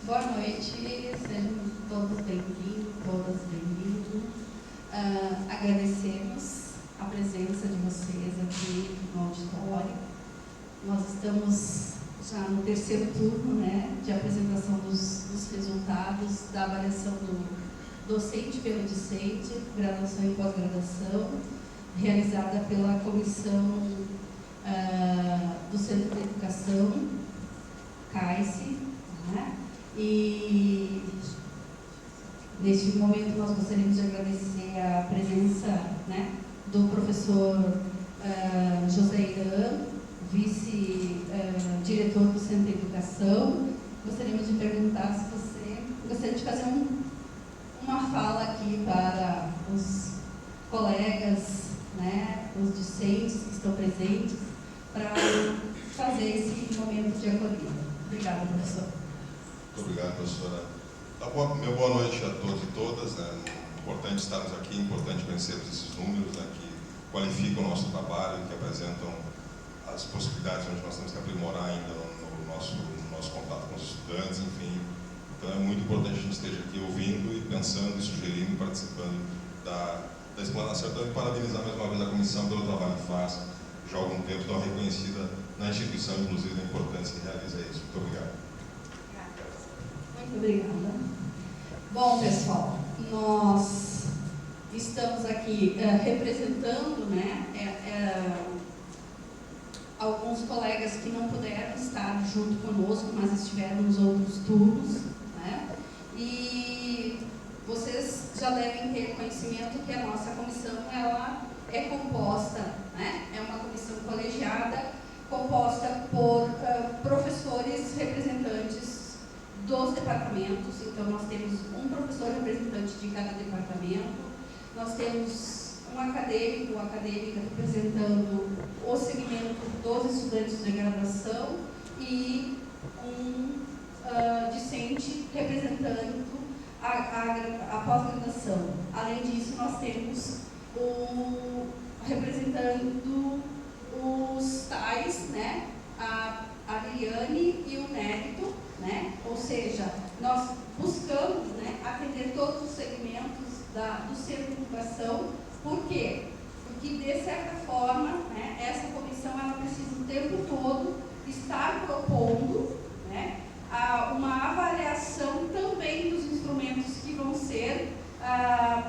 Boa noite, sejam todos bem-vindos, todas bem-vindos. Agradecemos a presença de vocês aqui no auditório. Nós estamos já no terceiro turno, né, de apresentação dos resultados da avaliação do docente pelo discente, graduação e pós-graduação, realizada pela comissão do Centro de Educação, CAICE, né? E neste momento nós gostaríamos de agradecer a presença, né, do professor José Irã, vice-diretor do Centro de Educação. Gostaríamos de perguntar se você gostaria de fazer uma fala aqui para os colegas, né, os discentes que estão presentes, para fazer esse momento de acolhida. Obrigada, professor. Muito obrigado, professora. Meu boa noite a todos e todas. É importante estarmos aqui, importante conhecermos esses números, né, que qualificam o nosso trabalho, que apresentam as possibilidades onde nós temos que aprimorar ainda no nosso contato com os estudantes, enfim. Então é muito importante que a gente esteja aqui ouvindo e pensando e sugerindo e participando da explanação. Então, parabenizar mais uma vez a comissão pelo trabalho que faz já há algum tempo, tão reconhecida na instituição, inclusive, a importância que realiza isso. Muito obrigado. Muito obrigada. Bom, pessoal, nós estamos aqui representando, né, alguns colegas que não puderam estar junto conosco, mas estiveram nos outros turnos, né? E vocês já devem ter conhecimento que a nossa comissão ela é composta, né? É uma comissão colegiada, composta por professores representantes dos departamentos. Então, nós temos um professor representante de cada departamento, nós temos um acadêmico ou acadêmica representando o segmento dos estudantes de graduação e um discente representando a pós-graduação. Além disso, nós temos representando os tais, né, a Liliane e o Nérito, né? Ou seja, nós buscamos, né, atender todos os segmentos do Centro de Educação. Por quê? Porque, de certa forma, né, essa comissão ela precisa o tempo todo estar propondo, né, uma avaliação também dos instrumentos que vão ser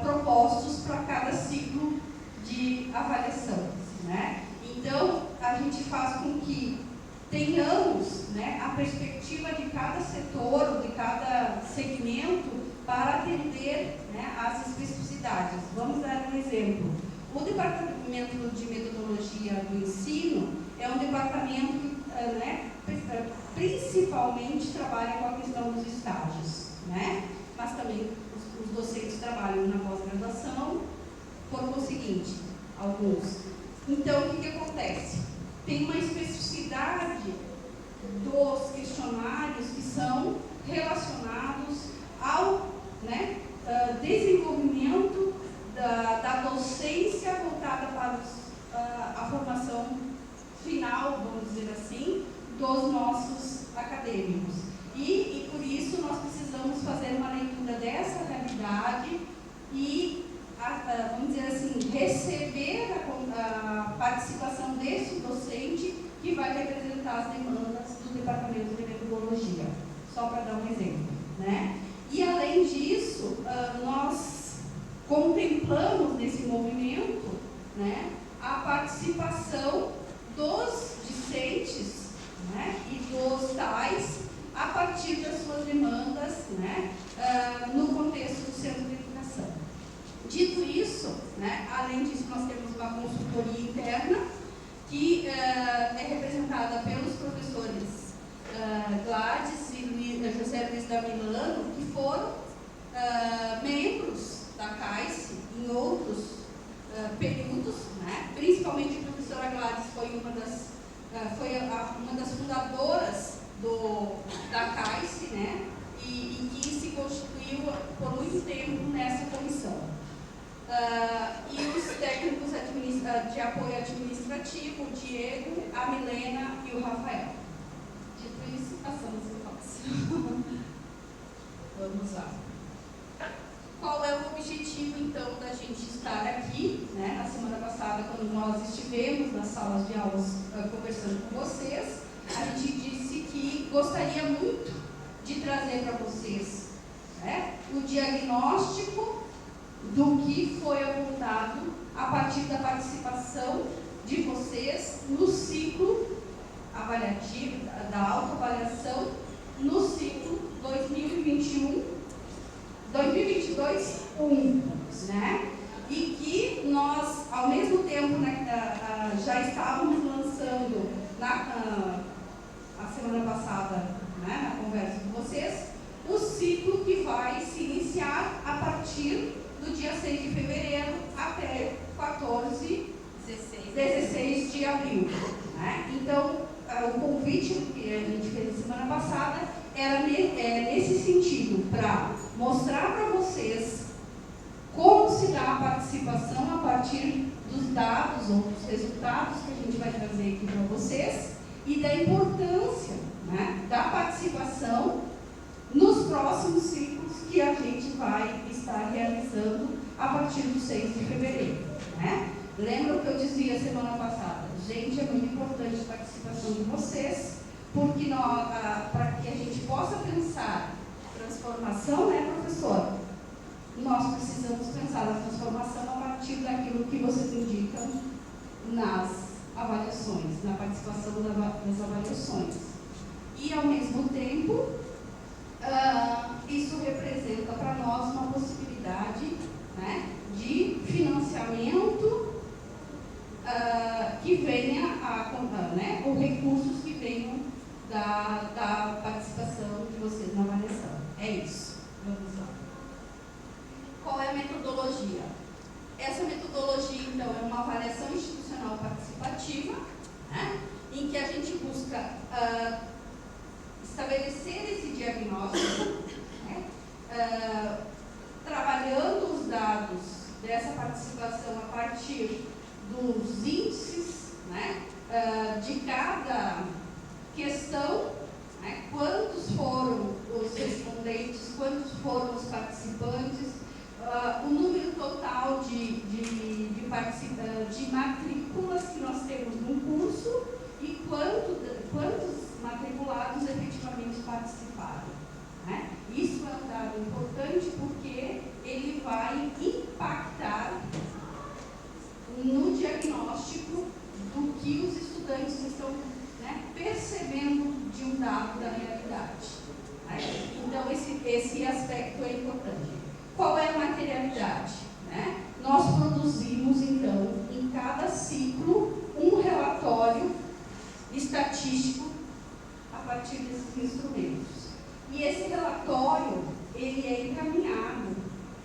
propostos para cada ciclo de avaliação, né? Então, a gente faz com que tenhamos, né, a perspectiva de cada setor, de cada segmento, para atender, né, às especificidades. Vamos dar um exemplo. O Departamento de Metodologia do Ensino é um departamento que, né, principalmente trabalha com a questão dos estágios, né? Mas também os docentes trabalham na pós-graduação, por conseguinte, alguns. Então, o que acontece? Tem uma especificidade dos questionários que são relacionados ao, né, desenvolvimento da docência voltada para a formação final, vamos dizer assim, dos nossos acadêmicos. E por isso nós precisamos fazer uma leitura dessa realidade e, vamos dizer assim, receber a participação desse docente que vai representar as demandas do Departamento de Metodologia. Só para dar um exemplo, né? E, além disso, nós contemplamos nesse movimento, né, a participação dos discentes, né, e dos tais a partir das suas demandas, né, no contexto do Centro de Educação. Dito isso, né, além disso, nós temos uma consultoria interna que é representada pelos professores Gladys e José Luiz da Milano, que foram membros da CAICE em outros períodos, né? Principalmente a professora Gladys foi uma das fundadoras da CAICE, né? E que se constituiu por muito tempo nessa comissão. E os técnicos de apoio administrativo, o Diego, a Milena e o Rafael. Dito isso, passamos o passo. Vamos lá. Qual é o objetivo, então, da gente estar aqui, né? Na semana passada, quando nós estivemos nas salas de aulas conversando com vocês, a gente disse que gostaria muito de trazer para vocês, né, o diagnóstico do que foi apontado a partir da participação de vocês no ciclo avaliativo, da autoavaliação, no ciclo 2022-1, né? E que nós, ao mesmo tempo, né, já estávamos lançando a semana passada, né, na conversa com vocês, o ciclo que vai se iniciar a partir do dia 6 de fevereiro até 16 de abril. Né? Então, o convite que a gente fez na semana passada era nesse sentido, para mostrar para vocês como se dá a participação a partir dos dados ou dos resultados que a gente vai trazer aqui para vocês e da importância, né, da participação nos próximos ciclos que a gente vai estar realizando a partir do 6 de fevereiro. Né? Lembra o que eu dizia semana passada? Gente, é muito importante a participação de vocês, porque para que a gente possa pensar transformação, né, professor? Nós precisamos pensar na transformação a partir daquilo que vocês indicam nas avaliações, na participação das avaliações. E, ao mesmo tempo, isso representa para nós uma possibilidade, né, de financiamento que venha né, ou recursos que venham da participação de vocês na avaliação. É isso. Vamos lá. Qual é a metodologia? Essa metodologia, então, é uma avaliação institucional participativa, né, em que a gente busca estabelecer esse diagnóstico, né, trabalhando os dados dessa participação a partir dos índices, né, de cada questão, né, quantos foram os respondentes, quantos foram os participantes, o número total de matrículas que nós temos no curso e quantos matriculados efetivamente participaram. Né? Isso é um dado importante porque ele vai impactar no diagnóstico do que os estudantes estão, né, percebendo de um dado da realidade. Né? Então, esse aspecto é importante. Qual é a materialidade? Né? Nós produzimos, então, em cada ciclo, um relatório estatístico a partir desses instrumentos. E esse relatório, ele é encaminhado.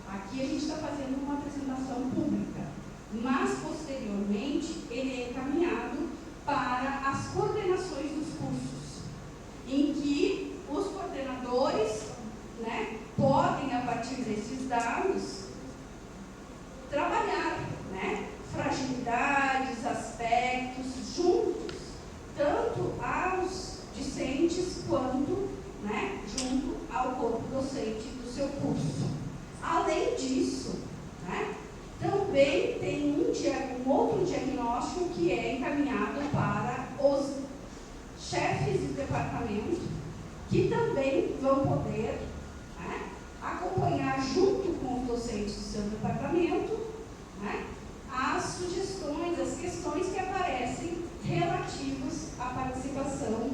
Aqui a gente está fazendo uma apresentação pública, mas, posteriormente, ele é encaminhado para as coordenações dos cursos, em que os coordenadores, né, podem, a partir desses dados, trabalhar, né, fragilidades, aspectos, juntos, tanto aos discentes quanto, né, junto ao corpo docente do seu curso. Além disso, né, também tem um outro diagnóstico que é encaminhado para os chefes de departamento, que também vão poder, né, acompanhar junto com os docentes do seu departamento, né, as sugestões, as questões que aparecem relativas à participação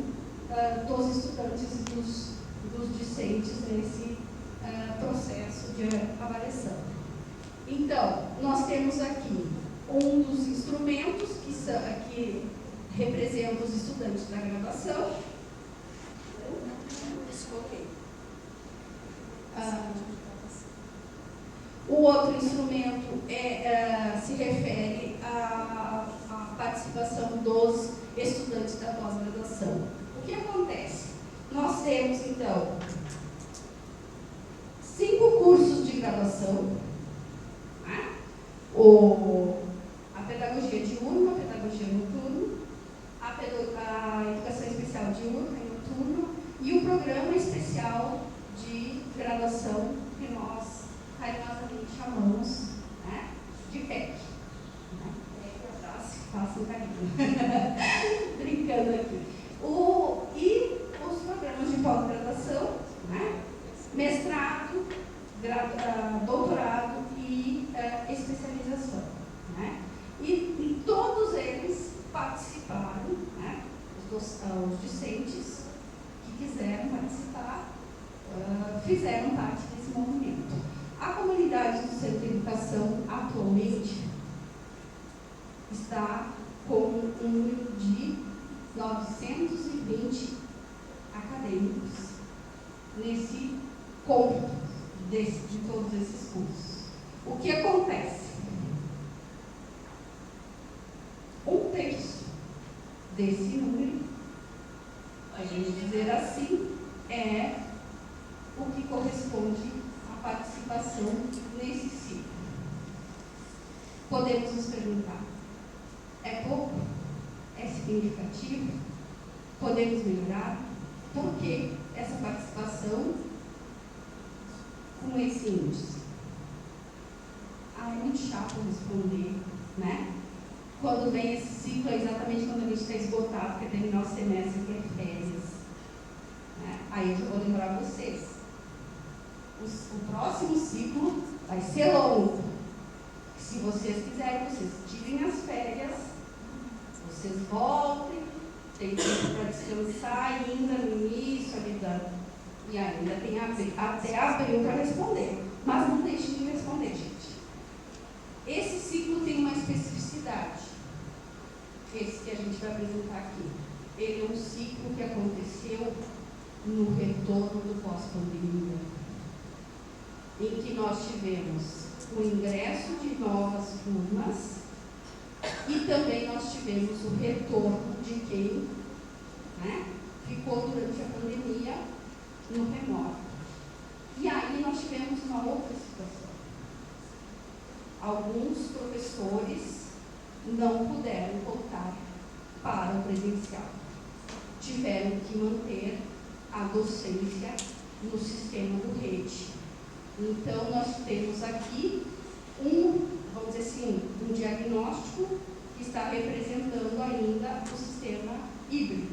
dos estudantes e dos discentes nesse processo de avaliação. Então, nós temos aqui um dos instrumentos que representa os estudantes da graduação. O outro instrumento se refere à participação dos estudantes da pós-graduação. O que acontece? Nós temos, então, 5 cursos de graduação, né? A pedagogia diurna, a pedagogia noturna, a educação especial diurna e noturna e o programa especial de graduação. pós-graduação, que nós carinhosamente chamamos, né, de PEC. Né? PEC, abraço, faça um carinho. Brincando aqui. E os programas de pós-graduação, né, mestrado, doutorado e especialização. Né? E todos eles participaram, né, os discentes que quiseram participar, fizeram parte desse movimento. A comunidade do Centro de Educação atualmente está com um número de 920 acadêmicos nesse cômputo de todos esses cursos. O que acontece? Um terço desse número, a gente dizer assim, é o que corresponde à participação nesse ciclo. Podemos nos perguntar, é pouco? É significativo? Podemos melhorar? Por que essa participação com esse índice? É muito chato responder, né? Quando vem esse ciclo, é exatamente quando a gente está esgotado, porque terminar o semestre que é férias. Né? Aí eu já vou lembrar vocês. O próximo ciclo vai ser longo. Se vocês quiserem, vocês tirem as férias, vocês voltem, tem tempo para descansar ainda no início, e ainda tem até abril para responder. Mas não deixem de responder, gente. Esse ciclo tem uma especificidade. Esse que a gente vai apresentar aqui. Ele é um ciclo que aconteceu no retorno do pós-pandemia, em que nós tivemos o ingresso de novas turmas e também nós tivemos o retorno de quem, né, ficou durante a pandemia no remoto. E aí nós tivemos uma outra situação. Alguns professores não puderam voltar para o presencial. Tiveram que manter a docência no sistema do rede. Então, nós temos aqui vamos dizer assim, um diagnóstico que está representando ainda o sistema híbrido.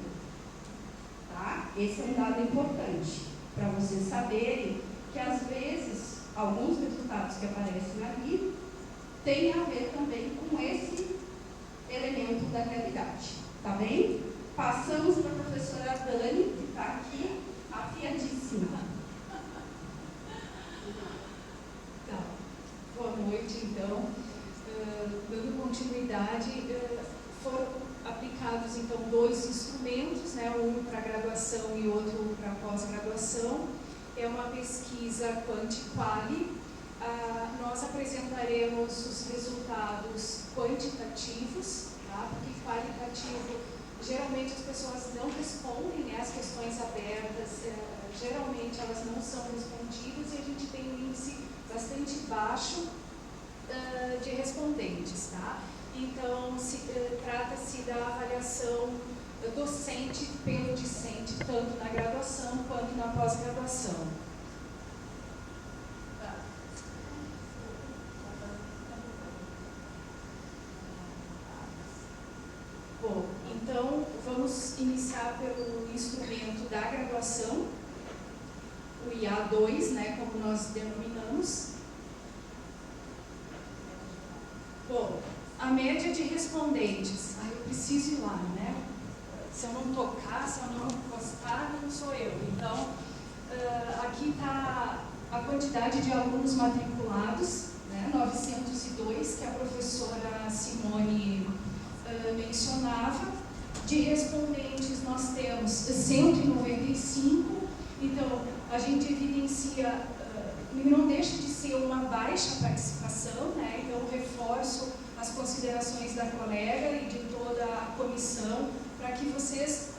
Tá? Esse é um dado importante para vocês saberem que, às vezes, alguns resultados que aparecem ali têm a ver também com esse elemento da realidade. Tá bem? Passamos para a professora Dani, que está aqui afiadíssima. Tá. Boa noite, então. Dando continuidade, foram aplicados, então, 2 instrumentos, né, um para graduação e outro para pós-graduação. É uma pesquisa Quanti-Quali. Nós apresentaremos os resultados quantitativos, tá? Porque qualitativo, geralmente as pessoas não respondem, né, as questões abertas, geralmente elas não são respondidas e a gente tem um índice bastante baixo de respondentes, tá? Então, trata-se da avaliação docente pelo discente, tanto na graduação quanto na pós-graduação. Bom, então vamos iniciar pelo instrumento da graduação, o IA2, né, como nós denominamos. Bom, a média de respondentes, eu preciso ir lá, né? Se eu não tocar, se eu não postar, não sou eu. Então, aqui está a quantidade de alunos matriculados, né, 902, que a professora Simone mencionava. De respondentes nós temos 195, então a gente evidencia, não deixa de ser uma baixa participação, né? Então reforço as considerações da colega e de toda a comissão para que vocês,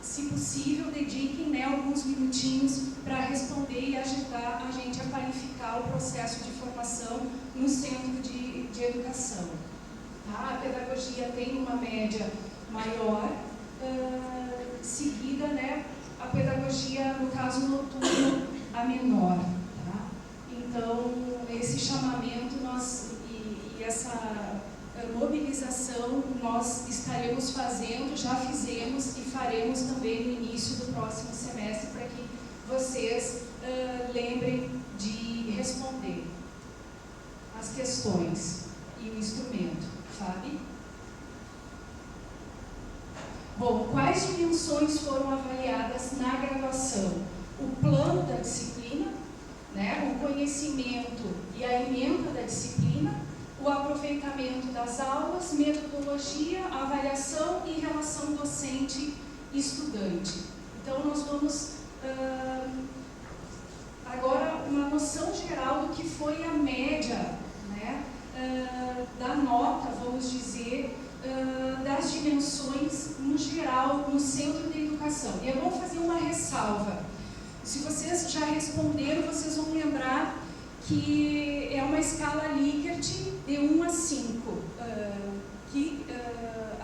se possível, dediquem, né, alguns minutinhos para responder e ajudar a gente a qualificar o processo de formação no centro de educação. Tá? A pedagogia tem uma média maior, seguida, né, a pedagogia, no caso noturno, a menor. Tá? Então, esse chamamento e essa mobilização nós estaremos fazendo, já fizemos e faremos também no início do próximo semestre, para que vocês lembrem de responder as questões e o instrumento. Fábio? Bom, quais dimensões foram avaliadas na graduação? O plano da disciplina, né, o conhecimento e a ementa da disciplina, o aproveitamento das aulas, metodologia, avaliação e relação docente-estudante. Então, nós vamos agora uma noção geral do que foi a média, né, da nota, vamos dizer, das dimensões no geral no centro de educação. E eu vou fazer uma ressalva. Se vocês já responderam, vocês vão lembrar que é uma escala Likert de 1 a 5, que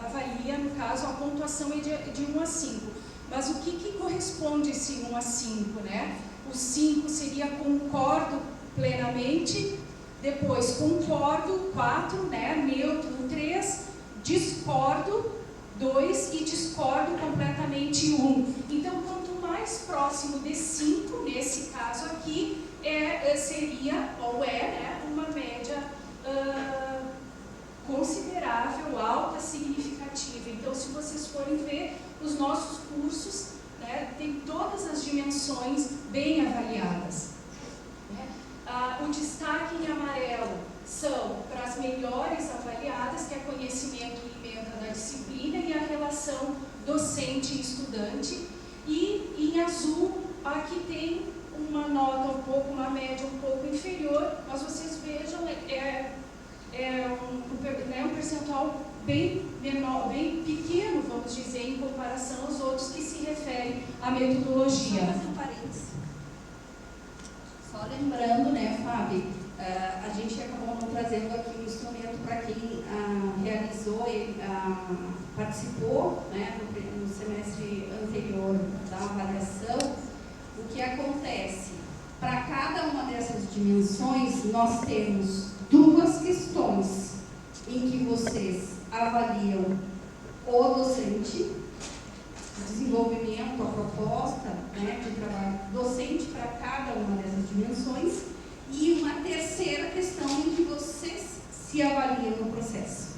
avalia, no caso, a pontuação é de 1 a 5. Mas o que corresponde esse 1 a 5, né? O 5 seria concordo plenamente, depois concordo, 4, né? Neutro, 3, discordo, 2 e discordo completamente, 1. Então, quanto mais próximo de 5, nesse caso aqui, seria, ou né, uma média considerável, alta, significativa. Então, se vocês forem ver, os nossos cursos, né, tem todas as dimensões bem avaliadas. Né? O destaque em amarelo são para as melhores avaliadas, que é conhecimento e ementa da disciplina, e a relação docente e estudante. E em azul, aqui tem uma nota uma média um pouco inferior, mas vocês vejam, um percentual bem menor, bem pequeno, vamos dizer, em comparação aos outros que se referem à metodologia. Só fazer um parênteses. Só lembrando, né, Fábio, a gente acabou não trazendo aqui um instrumento para quem realizou, participou, né, no semestre anterior da avaliação. O que acontece? Para cada uma dessas dimensões, nós temos 2 questões em que vocês avaliam o docente, o desenvolvimento, a proposta, né, de trabalho docente para cada uma dessas dimensões, e uma terceira questão em que vocês se avaliam no processo.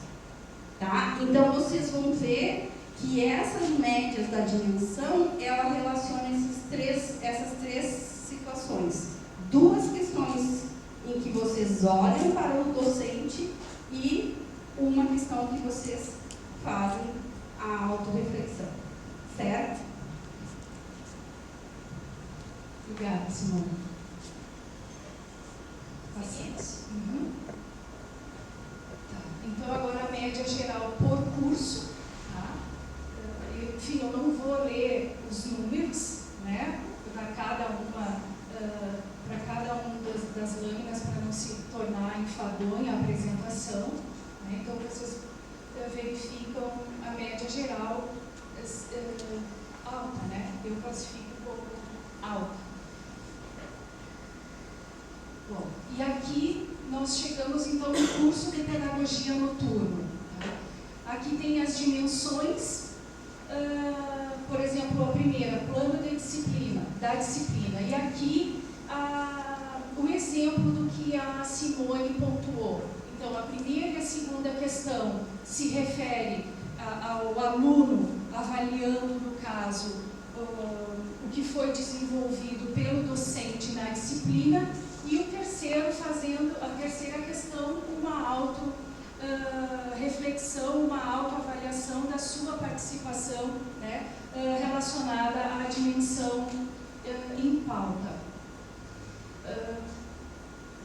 Tá? Então, vocês vão ver que essas médias da dimensão, ela relaciona essas três situações. 2 questões em que vocês olham para o docente e uma questão que vocês fazem a autorreflexão. Certo? Obrigada, Simone. Paciente. Uhum. Tá. Então, agora a média geral por curso. Tá? Enfim, eu não vou ler os números, né, para cada uma das lâminas, para não se tornar enfadonha a apresentação. Né? Então, vocês verificam a média geral alta, né? Eu classifico como alta. Bom, e aqui nós chegamos então no curso de pedagogia noturno. Tá? Aqui tem as dimensões, por exemplo, a primeira, plano de disciplina, da disciplina. E aqui o exemplo do que a Simone pontuou. Então, a primeira e a segunda questão se refere ao aluno avaliando, no caso, o que foi desenvolvido pelo docente na disciplina, e o terceiro fazendo, a terceira questão, uma auto-reflexão, uma autoavaliação da sua participação, né, relacionada à dimensão em pauta.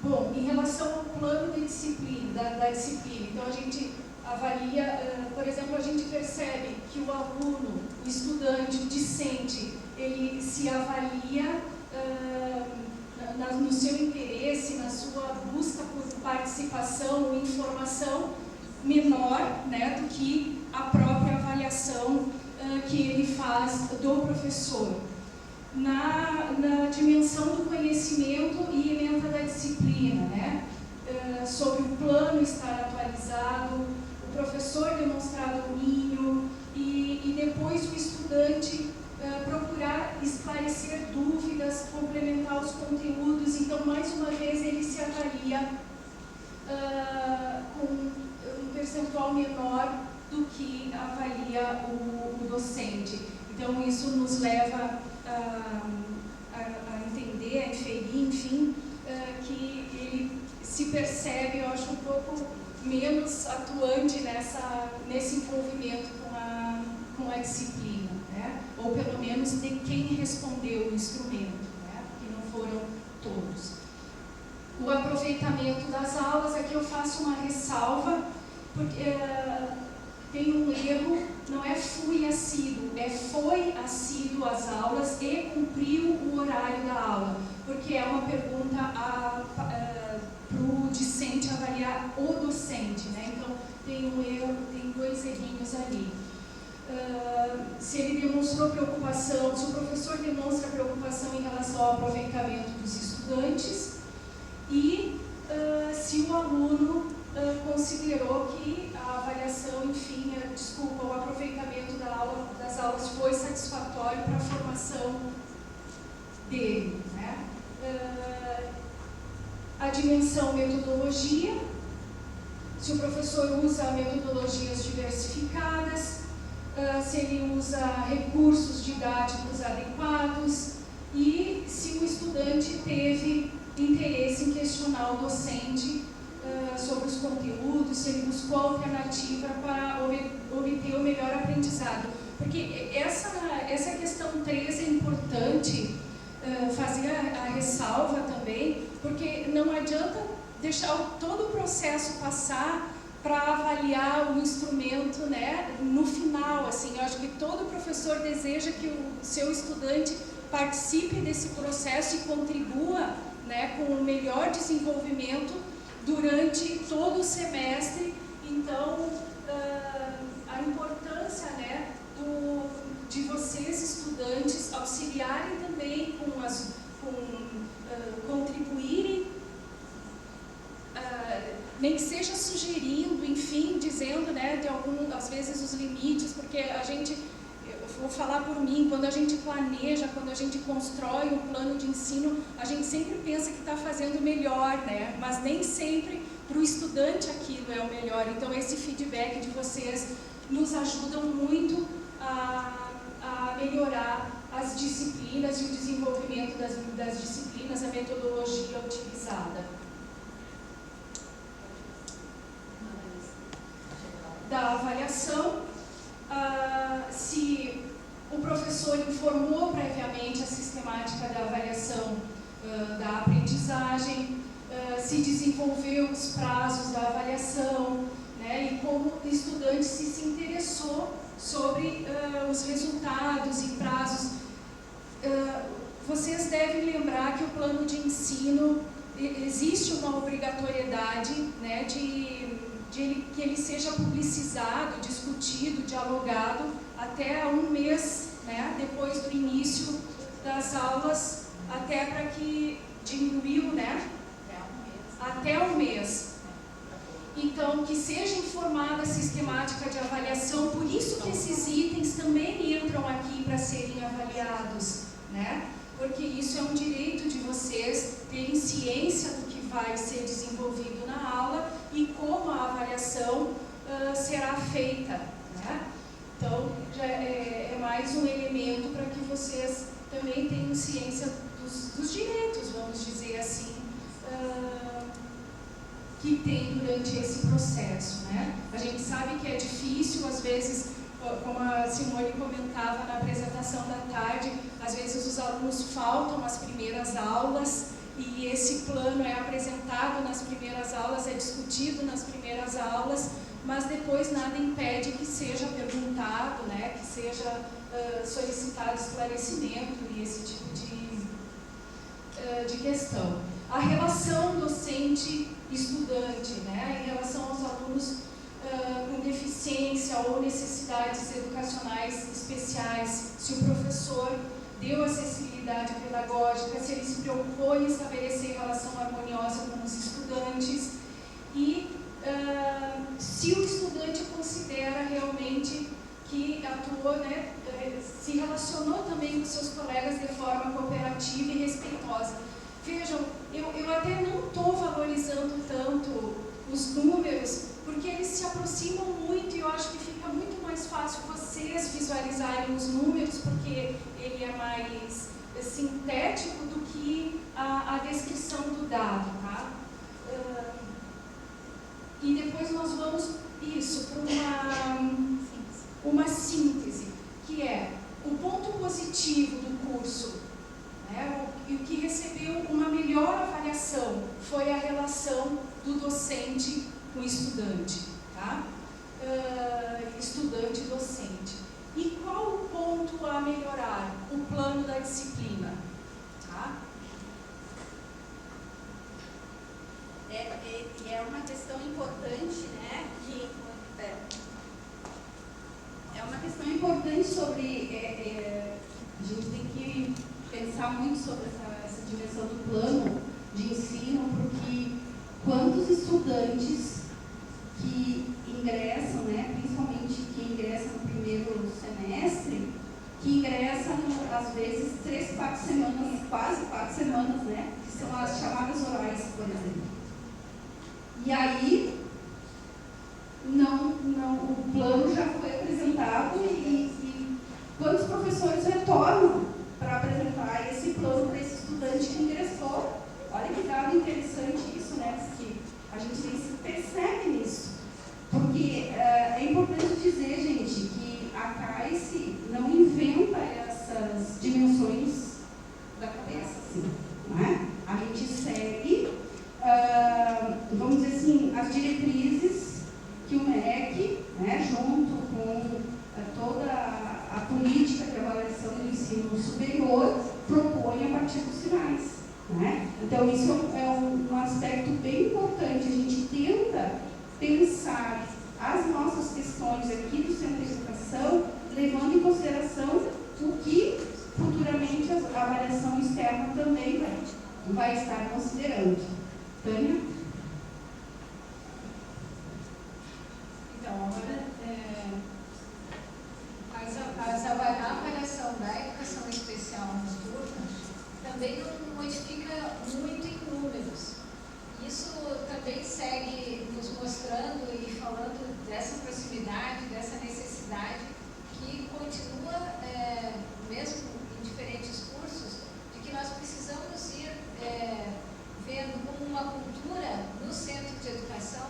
Bom, em relação ao plano de disciplina, da disciplina, então a gente avalia, por exemplo, a gente percebe que o aluno, o estudante, o discente, ele se avalia no seu interesse, na sua busca por participação ou informação menor, né, do que a própria avaliação que ele faz do professor. na dimensão do conhecimento e ementa da disciplina, né? Sobre o plano estar atualizado, o professor demonstrar domínio e depois o estudante procurar esclarecer dúvidas, complementar os conteúdos. Então, mais uma vez, ele se avalia com um percentual menor do que avalia o docente. Então, isso nos leva a entender, a inferir, enfim, que ele se percebe, eu acho, um pouco menos atuante nesse envolvimento com a disciplina, né? Ou pelo menos de quem respondeu o instrumento, né? Que não foram todos. O aproveitamento das aulas, aqui eu faço uma ressalva, porque tem um erro, não é fui assíduo, é foi assíduo às aulas e cumpriu o horário da aula, porque é uma pergunta para o discente avaliar o docente, né? Então tem um erro, tem 2 errinhos ali. Se ele demonstrou preocupação, se o professor demonstra preocupação em relação ao aproveitamento dos estudantes e se o aluno considerou que a avaliação, enfim, o aproveitamento das aulas foi satisfatório para a formação dele, né? A dimensão metodologia, se o professor usa metodologias diversificadas, se ele usa recursos didáticos adequados e se o estudante teve interesse em questionar o docente sobre os conteúdos, se ele buscou alternativa para obter o melhor aprendizado. Porque essa questão 3 é importante fazer a ressalva também, porque não adianta deixar todo o processo passar para avaliar o instrumento, né, no final. Assim, eu acho que todo professor deseja que o seu estudante participe desse processo e contribua, né, com o melhor desenvolvimento durante todo o semestre. Então, a importância, né, de vocês, estudantes, auxiliarem também contribuírem, nem que seja sugerindo, enfim, dizendo, né, às vezes os limites, porque a gente, eu vou falar por mim, quando a gente planeja, quando a gente constrói um plano de ensino, a gente sempre pensa que está fazendo melhor, né, mas nem sempre para o estudante aquilo é o melhor. Então esse feedback de vocês nos ajudam muito a melhorar as disciplinas e o desenvolvimento das disciplinas, a metodologia utilizada. Da avaliação, se o professor informou previamente a sistemática da avaliação da aprendizagem, se desenvolveu os prazos da avaliação, né, e como o estudante se interessou sobre os resultados e prazos. Vocês devem lembrar que o plano de ensino, existe uma obrigatoriedade, né, que ele seja publicizado, discutido, dialogado até 1 mês, né, depois do início das aulas, até para que diminuiu, né, até 1 mês. Então, que seja informada a sistemática de avaliação, por isso que esses itens também entram aqui para serem avaliados, né? Porque isso é um direito de vocês terem ciência do que vai ser desenvolvido na aula e como a avaliação será feita, né? Então, já é mais um elemento para que vocês também tenham ciência dos direitos, vamos dizer assim, que tem durante esse processo, né? A gente sabe que é difícil, às vezes, como a Simone comentava na apresentação da tarde, às vezes os alunos faltam às primeiras aulas e esse plano é apresentado nas primeiras aulas, é discutido nas primeiras aulas, mas depois nada impede que seja perguntado, né? Que seja solicitado esclarecimento e esse tipo de questão. A relação docente-estudante, né, em relação aos alunos com deficiência ou necessidades educacionais especiais, se o professor deu acessibilidade pedagógica, se ele se preocupou em estabelecer relação harmoniosa com os estudantes e se o estudante considera realmente que atuou, né, se relacionou também com seus colegas de forma cooperativa e respeitosa. Vejam, eu até não estou valorizando tanto os números, porque eles se aproximam muito e eu acho que fica muito mais fácil vocês visualizarem os números, porque ele é mais sintético do que a descrição do dado, tá? E depois nós vamos, para uma síntese, que é o ponto positivo do curso, né, e o que recebeu uma melhor avaliação foi a relação do docente com o estudante, tá? Estudante-docente. E qual o ponto a melhorar? O plano da disciplina, tá? É uma questão importante, né? É uma questão importante sobre. A gente tem que pensar muito sobre essa dimensão do plano de ensino, porque quantos estudantes que ingressam, né, principalmente que ingressam no primeiro semestre, que ingressam às vezes 3, 4 semanas, quase 4 semanas, né, que são as chamadas orais, por exemplo. E aí, o plano já foi apresentado e quantos professores retornam para apresentar esse plano para esse estudante que ingressou? Olha que dado interessante isso, né? Porque a gente nem se percebe nisso. Porque é importante dizer, gente, que a CAICE não inventa essas dimensões da cabeça, assim, não é? A gente segue, vamos dizer assim, as diretrizes que o MEC, né, junto com toda a política de avaliação do ensino superior, propõe a partir dos finais, né? Então, isso é um aspecto bem importante. A gente tenta pensar as nossas questões aqui do Centro de Educação, levando em consideração o que futuramente a avaliação externa também vai estar considerando. Tânia? Então, agora, a avaliação da educação especial nos turnos também não modifica muito em números. Isso também segue nos mostrando e falando dessa proximidade, dessa necessidade que continua, mesmo em diferentes cursos, de que nós precisamos ir vendo como uma cultura no centro de educação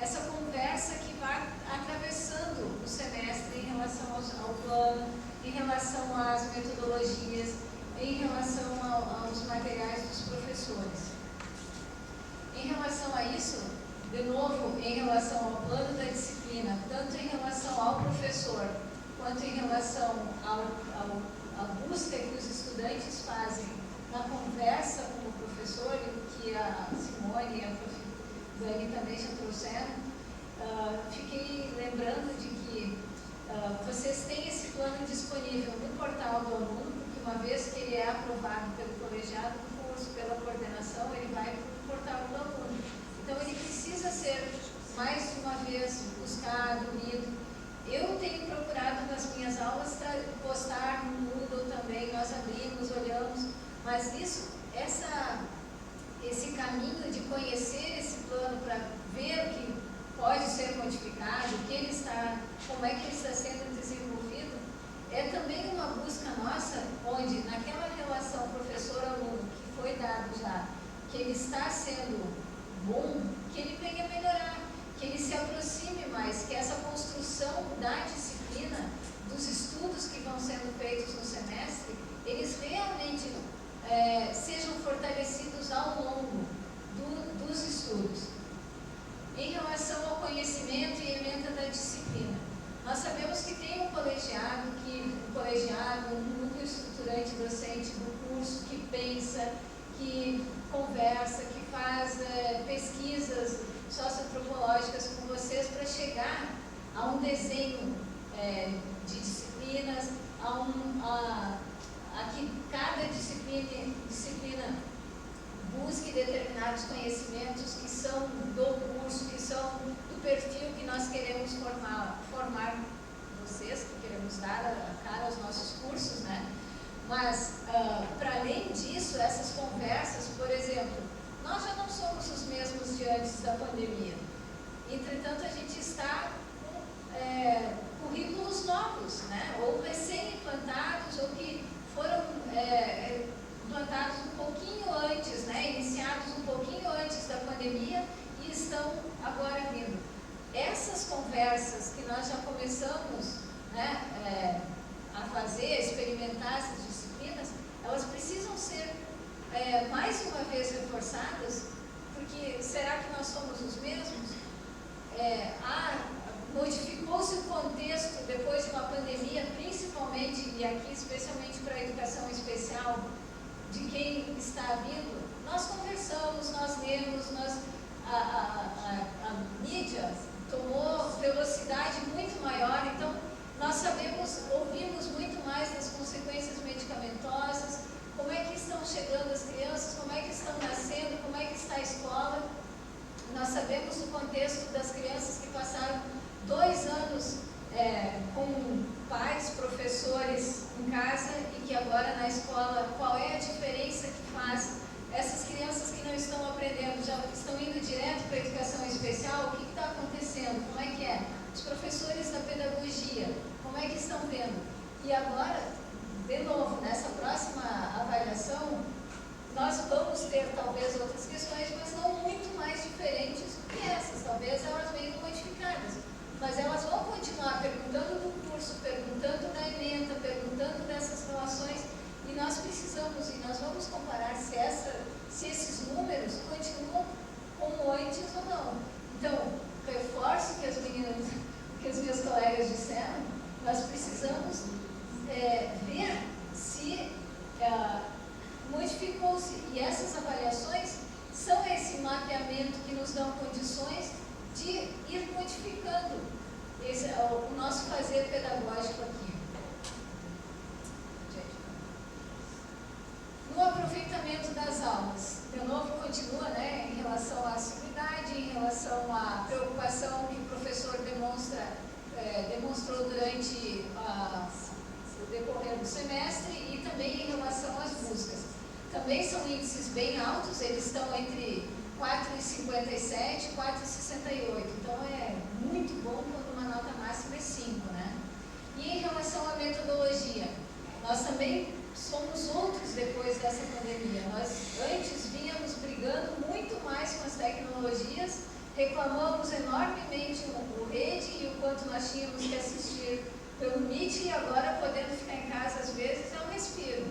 essa conversa que vai atravessando o semestre em relação ao plano, em relação às metodologias, em relação aos materiais dos professores. Em relação a isso, de novo, em relação ao plano da disciplina, tanto em relação ao professor, quanto em relação à busca que os estudantes fazem na conversa com o professor, e o que a Simone e a Prof. Dani também já trouxeram, fiquei lembrando de que vocês têm esse plano disponível no portal do aluno, porque uma vez que ele é aprovado pelo colegiado do curso, pela coordenação, ele vai para o portal do aluno. Então, ele precisa ser, mais de uma vez, buscado, lido. Eu tenho procurado nas minhas aulas postar no Moodle também, nós abrimos, olhamos, mas esse caminho de conhecer esse plano para ver o que pode ser modificado, como é que ele está sendo desenvolvido, é também uma busca nossa, onde naquela relação professor-aluno que foi dado já, que ele está sendo bom, que ele venha melhorar, que ele se aproxime mais, que essa construção da disciplina, dos estudos que vão sendo feitos no semestre, eles realmente sejam fortalecidos ao longo dos estudos. Em relação ao conhecimento e ementa da disciplina, nós sabemos que tem um colegiado, um núcleo estruturante docente do curso que pensa, que conversa, que faz pesquisas socioantropológicas com vocês para chegar a um desenho de disciplinas, a a que cada disciplina busque determinados conhecimentos que são do curso, que são do perfil que nós queremos formar vocês, que queremos dar a cara aos nossos cursos, né? Mas, para além disso, essas conversas, por exemplo, nós já não somos os mesmos de antes da pandemia. Entretanto, a gente está com currículos novos, né? Ou recém-implantados, ou que foram implantados um pouquinho antes, né? Iniciados um pouquinho antes da pandemia e estão agora vindo. Essas conversas que nós já começamos, né, a fazer, a experimentar essas disciplinas, elas precisam ser mais uma vez reforçadas, porque será que nós somos os mesmos? Modificou-se o contexto depois de uma pandemia, principalmente, e aqui especialmente para a educação especial, de quem está vindo. Nós conversamos, nós lemos, a mídia tomou velocidade muito maior, então nós ouvimos muito mais das consequências medicamentosas, como é que estão chegando as crianças, como é que estão nascendo, como é que está a escola. Nós sabemos o contexto das crianças que passaram 2 anos com pais, professores em casa e que agora na escola, qual é a diferença que faz essas crianças que não estão aprendendo, já estão indo direto para a educação especial, o que está acontecendo, como é que é? Os professores da pedagogia, como é que estão vendo? E agora, de novo, nessa próxima avaliação, nós vamos ter talvez outras questões, mas não muito mais diferentes do que essas, talvez elas venham modificadas. Mas elas vão continuar perguntando do curso, perguntando da ementa, perguntando dessas relações, e nós precisamos, e nós vamos comparar se esses números continuam como antes ou não. Então, reforço que as minhas colegas disseram, nós precisamos ver se modificou-se, e essas avaliações são esse mapeamento que nos dão condições de ir modificando o nosso fazer pedagógico aqui. No aproveitamento das aulas, de novo continua, né, em relação à assiduidade, em relação à preocupação que o professor demonstrou durante o decorrer do semestre e também em relação às buscas. Também são índices bem altos, eles estão entre 4,57 e 4,68, então é muito bom quando uma nota máxima é 5, né? E em relação à metodologia, nós também somos outros depois dessa pandemia. Nós antes vínhamos brigando muito mais com as tecnologias, reclamamos enormemente o rede e o quanto nós tínhamos que assistir pelo Meet, e agora podendo ficar em casa às vezes é um respiro.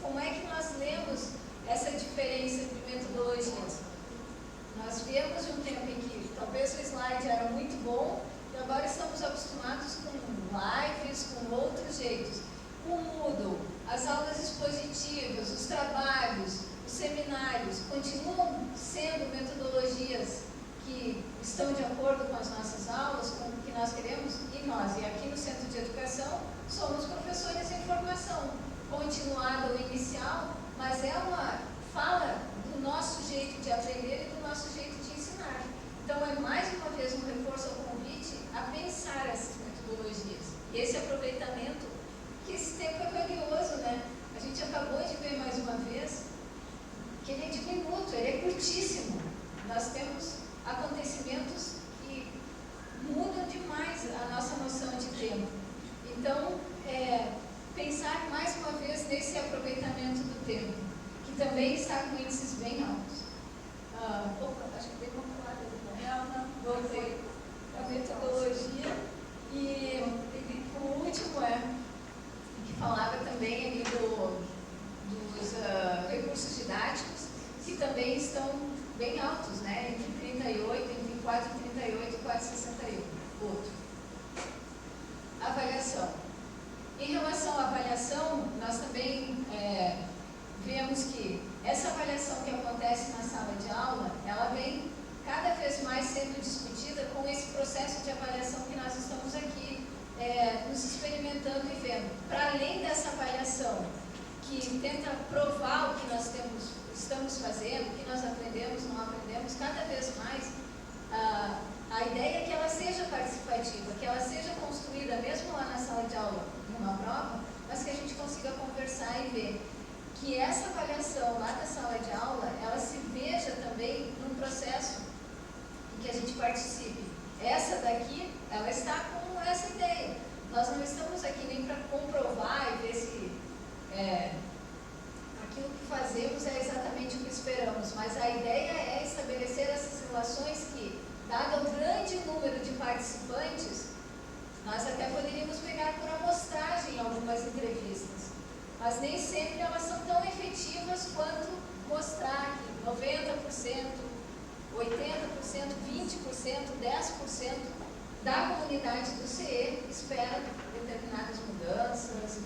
Como é que nós lemos essa diferença de metodologias? Nós viemos de um tempo em que talvez o slide era muito bom e agora estamos acostumados com lives, com outros jeitos. O Moodle, as aulas expositivas, os trabalhos, os seminários, continuam sendo metodologias que estão de acordo com as nossas aulas, com o que nós queremos, e aqui no Centro de Educação, somos professores em formação, continuada ou inicial, mas é uma fala do nosso jeito de aprender e do nosso jeito de ensinar. Então, é mais uma vez um reforço ao convite a pensar essas metodologias. E esse aproveitamento, que esse tempo é valioso, né? A gente acabou de ver mais uma vez que ele é diminuto, ele é curtíssimo. Nós temos acontecimentos que mudam demais a nossa noção de tempo. Então, pensar mais uma vez nesse aproveitamento do tempo, que também está com índices bem altos. Acho que dei uma falada. Não, voltei. A metodologia. E o último que falava também ali dos recursos didáticos, que também estão bem altos, né? Entre 38, entre 4,38 e 4,68. Outro. Avaliação. Em relação à avaliação, nós também vemos que essa avaliação que acontece na sala de aula, ela vem cada vez mais sendo discutida com esse processo de avaliação que nós estamos aqui nos experimentando e vendo. Para além dessa avaliação, que tenta provar o que nós estamos fazendo, o que nós aprendemos, não aprendemos, cada vez mais, a ideia é que ela seja participativa, que ela seja construída mesmo lá na sala de aula, numa prova, mas que a gente consiga conversar e ver que essa avaliação lá da sala de aula, ela se veja também num processo em que a gente participe. Essa daqui, ela está com essa ideia. Nós não estamos aqui nem para comprovar e ver se aquilo que fazemos é exatamente o que esperamos, mas a ideia é estabelecer essas relações que, dado o grande número de participantes, nós até poderíamos pegar por amostragem em algumas entrevistas, mas nem sempre elas são tão efetivas quanto mostrar que 90%, 80%, 20%, 10% da comunidade do CE espera determinadas mudanças,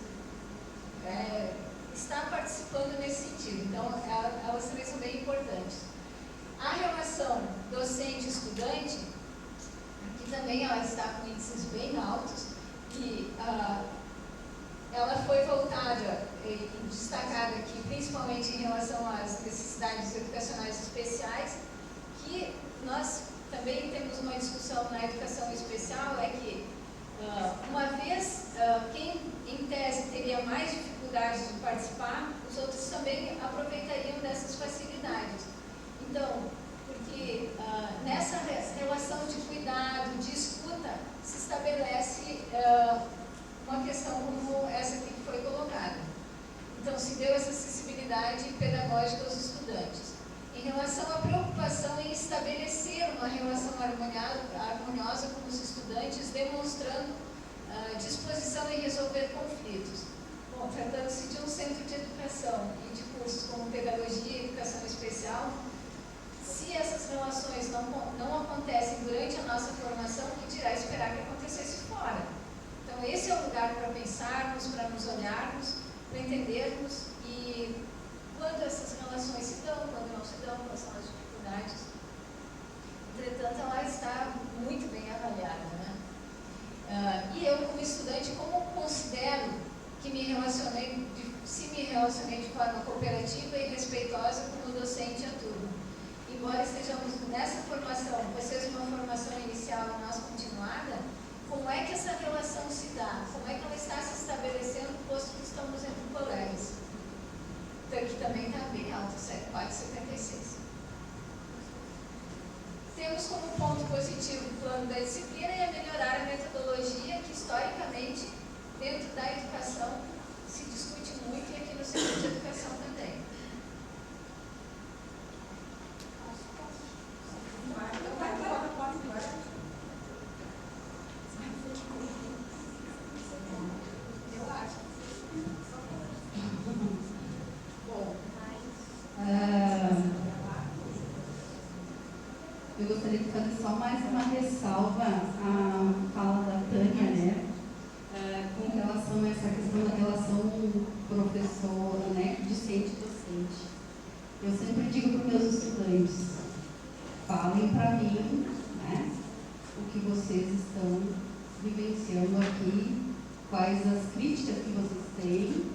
está participando nesse sentido. Então, elas também são bem importantes. A relação docente-estudante, aqui também ela está com índices bem altos, e ela foi voltada e destacada aqui, principalmente em relação às necessidades educacionais especiais, que nós também temos uma discussão na educação especial, é que, uma vez, quem em tese teria mais dificuldades de participar, os outros também aproveitariam dessas facilidades. Então, porque nessa relação de cuidado, de escuta, se estabelece uma questão como essa aqui que foi colocada. Então, se deu essa acessibilidade pedagógica aos estudantes. Em relação à preocupação em estabelecer uma relação harmoniosa com os estudantes, demonstrando disposição em resolver conflitos. Bom, tratando-se de um centro de educação e de cursos como pedagogia e educação especial, se essas relações não acontecem durante a nossa formação, que dirá esperar que acontecesse fora? Então, esse é o lugar para pensarmos, para nos olharmos, para entendermos e quando essas relações se dão, quando não se dão, quais são as dificuldades. Entretanto, ela está muito bem avaliada, né? E eu, como estudante, como considero que se me relacionei de forma cooperativa e respeitosa como docente e turma? Embora estejamos nessa formação, vocês uma formação inicial e nós continuada, como é que essa relação se dá? Como é que ela está se estabelecendo, posto que estamos entre colegas? Então, aqui também está bem alto, 4,76. Temos como ponto positivo o plano da disciplina e a melhorar a metodologia, que historicamente, dentro da educação, se discute muito e aqui no Centro de Educação também. Eu gostaria de fazer só mais uma ressalva à fala da Tânia, né? Com relação a essa questão da relação professor, né? Discente-docente. Eu sempre digo para os meus estudantes, falem para mim, né? O que vocês estão vivenciando aqui, quais as críticas que vocês têm.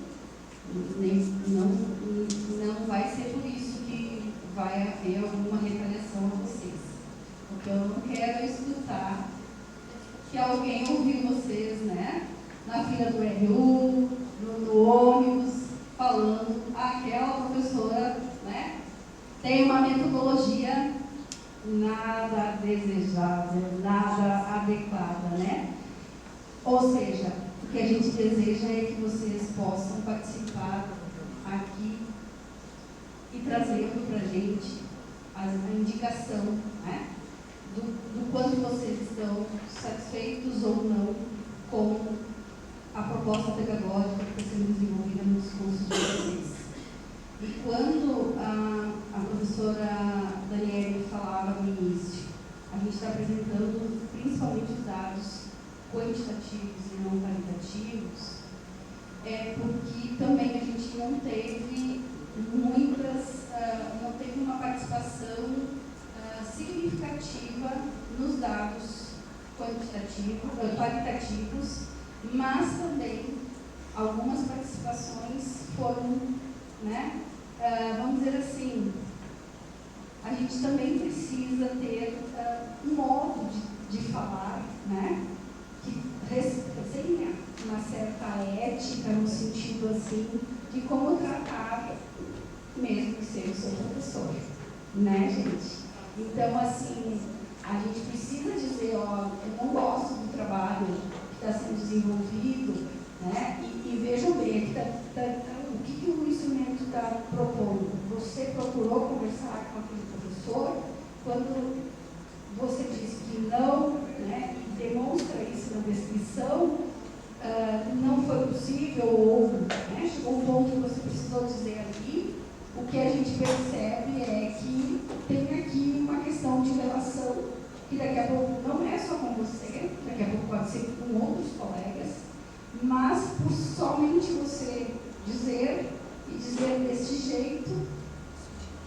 Não vai ser por isso que vai haver alguma retaliação a vocês. O que eu não quero é escutar que alguém ouviu vocês, né, na fila do RU, no ônibus, falando aquela professora, né, tem uma metodologia nada desejável, nada adequada, né? Ou seja, o que a gente deseja é que vocês possam participar aqui e trazendo para a gente a indicação, né, do quanto vocês estão satisfeitos ou não com a proposta pedagógica que está sendo desenvolvida nos cursos de vocês. E quando a professora Daniele falava no início, a gente está apresentando principalmente os dados quantitativos e não qualitativos, é porque também a gente não teve uma participação significativa nos dados quantitativos qualitativos, mas também algumas participações foram, né, vamos dizer assim, a gente também precisa ter um modo de falar, né, que tenha uma certa ética no sentido assim de como tratar, mesmo que seja o seu professor, né, gente? Então, assim, a gente precisa dizer, ó, eu não gosto do trabalho que está sendo desenvolvido, né? E vejam bem, aqui o que o instrumento está propondo? Você procurou conversar com aquele professor, quando você diz que não, né, e demonstra isso na descrição, não foi possível, ou, né, chegou um ponto que você precisou dizer ali, o que a gente percebe é que tem aqui uma questão de relação, que daqui a pouco não é só com você, daqui a pouco pode ser com outros colegas, mas por somente você dizer e dizer desse jeito,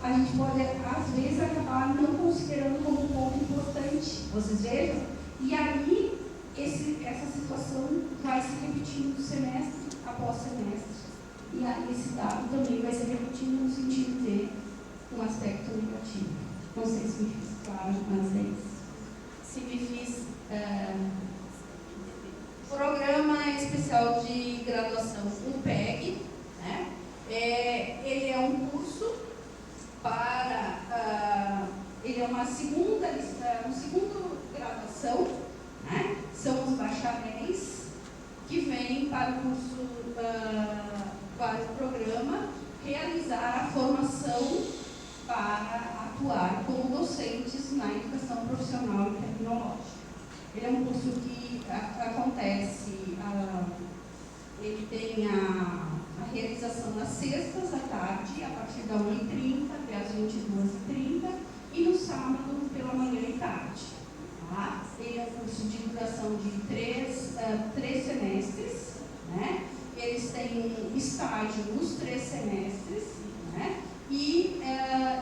a gente pode, às vezes, acabar não considerando como um ponto importante. Vocês vejam? E aí, essa situação vai se repetindo semestre após semestre. E aí, esse dado também vai se repetindo no sentido de um aspecto negativo. Não sei se me fiz claro, mas é isso. Se me fiz... Programa Especial de Graduação, o PEG, né? Ele é um curso para... ele é uma segunda graduação, né? São os bacharéis que vêm para o curso, para o programa, realizar a formação para atuar como docentes na educação profissional e tecnológica. Ele é um curso que acontece, ele tem a realização nas sextas à tarde, a partir da 1h30 até as 22h30, e no sábado pela manhã e tarde. Tá? Ele é um curso de duração de três semestres, né? Eles têm estágio nos 3 semestres, né? E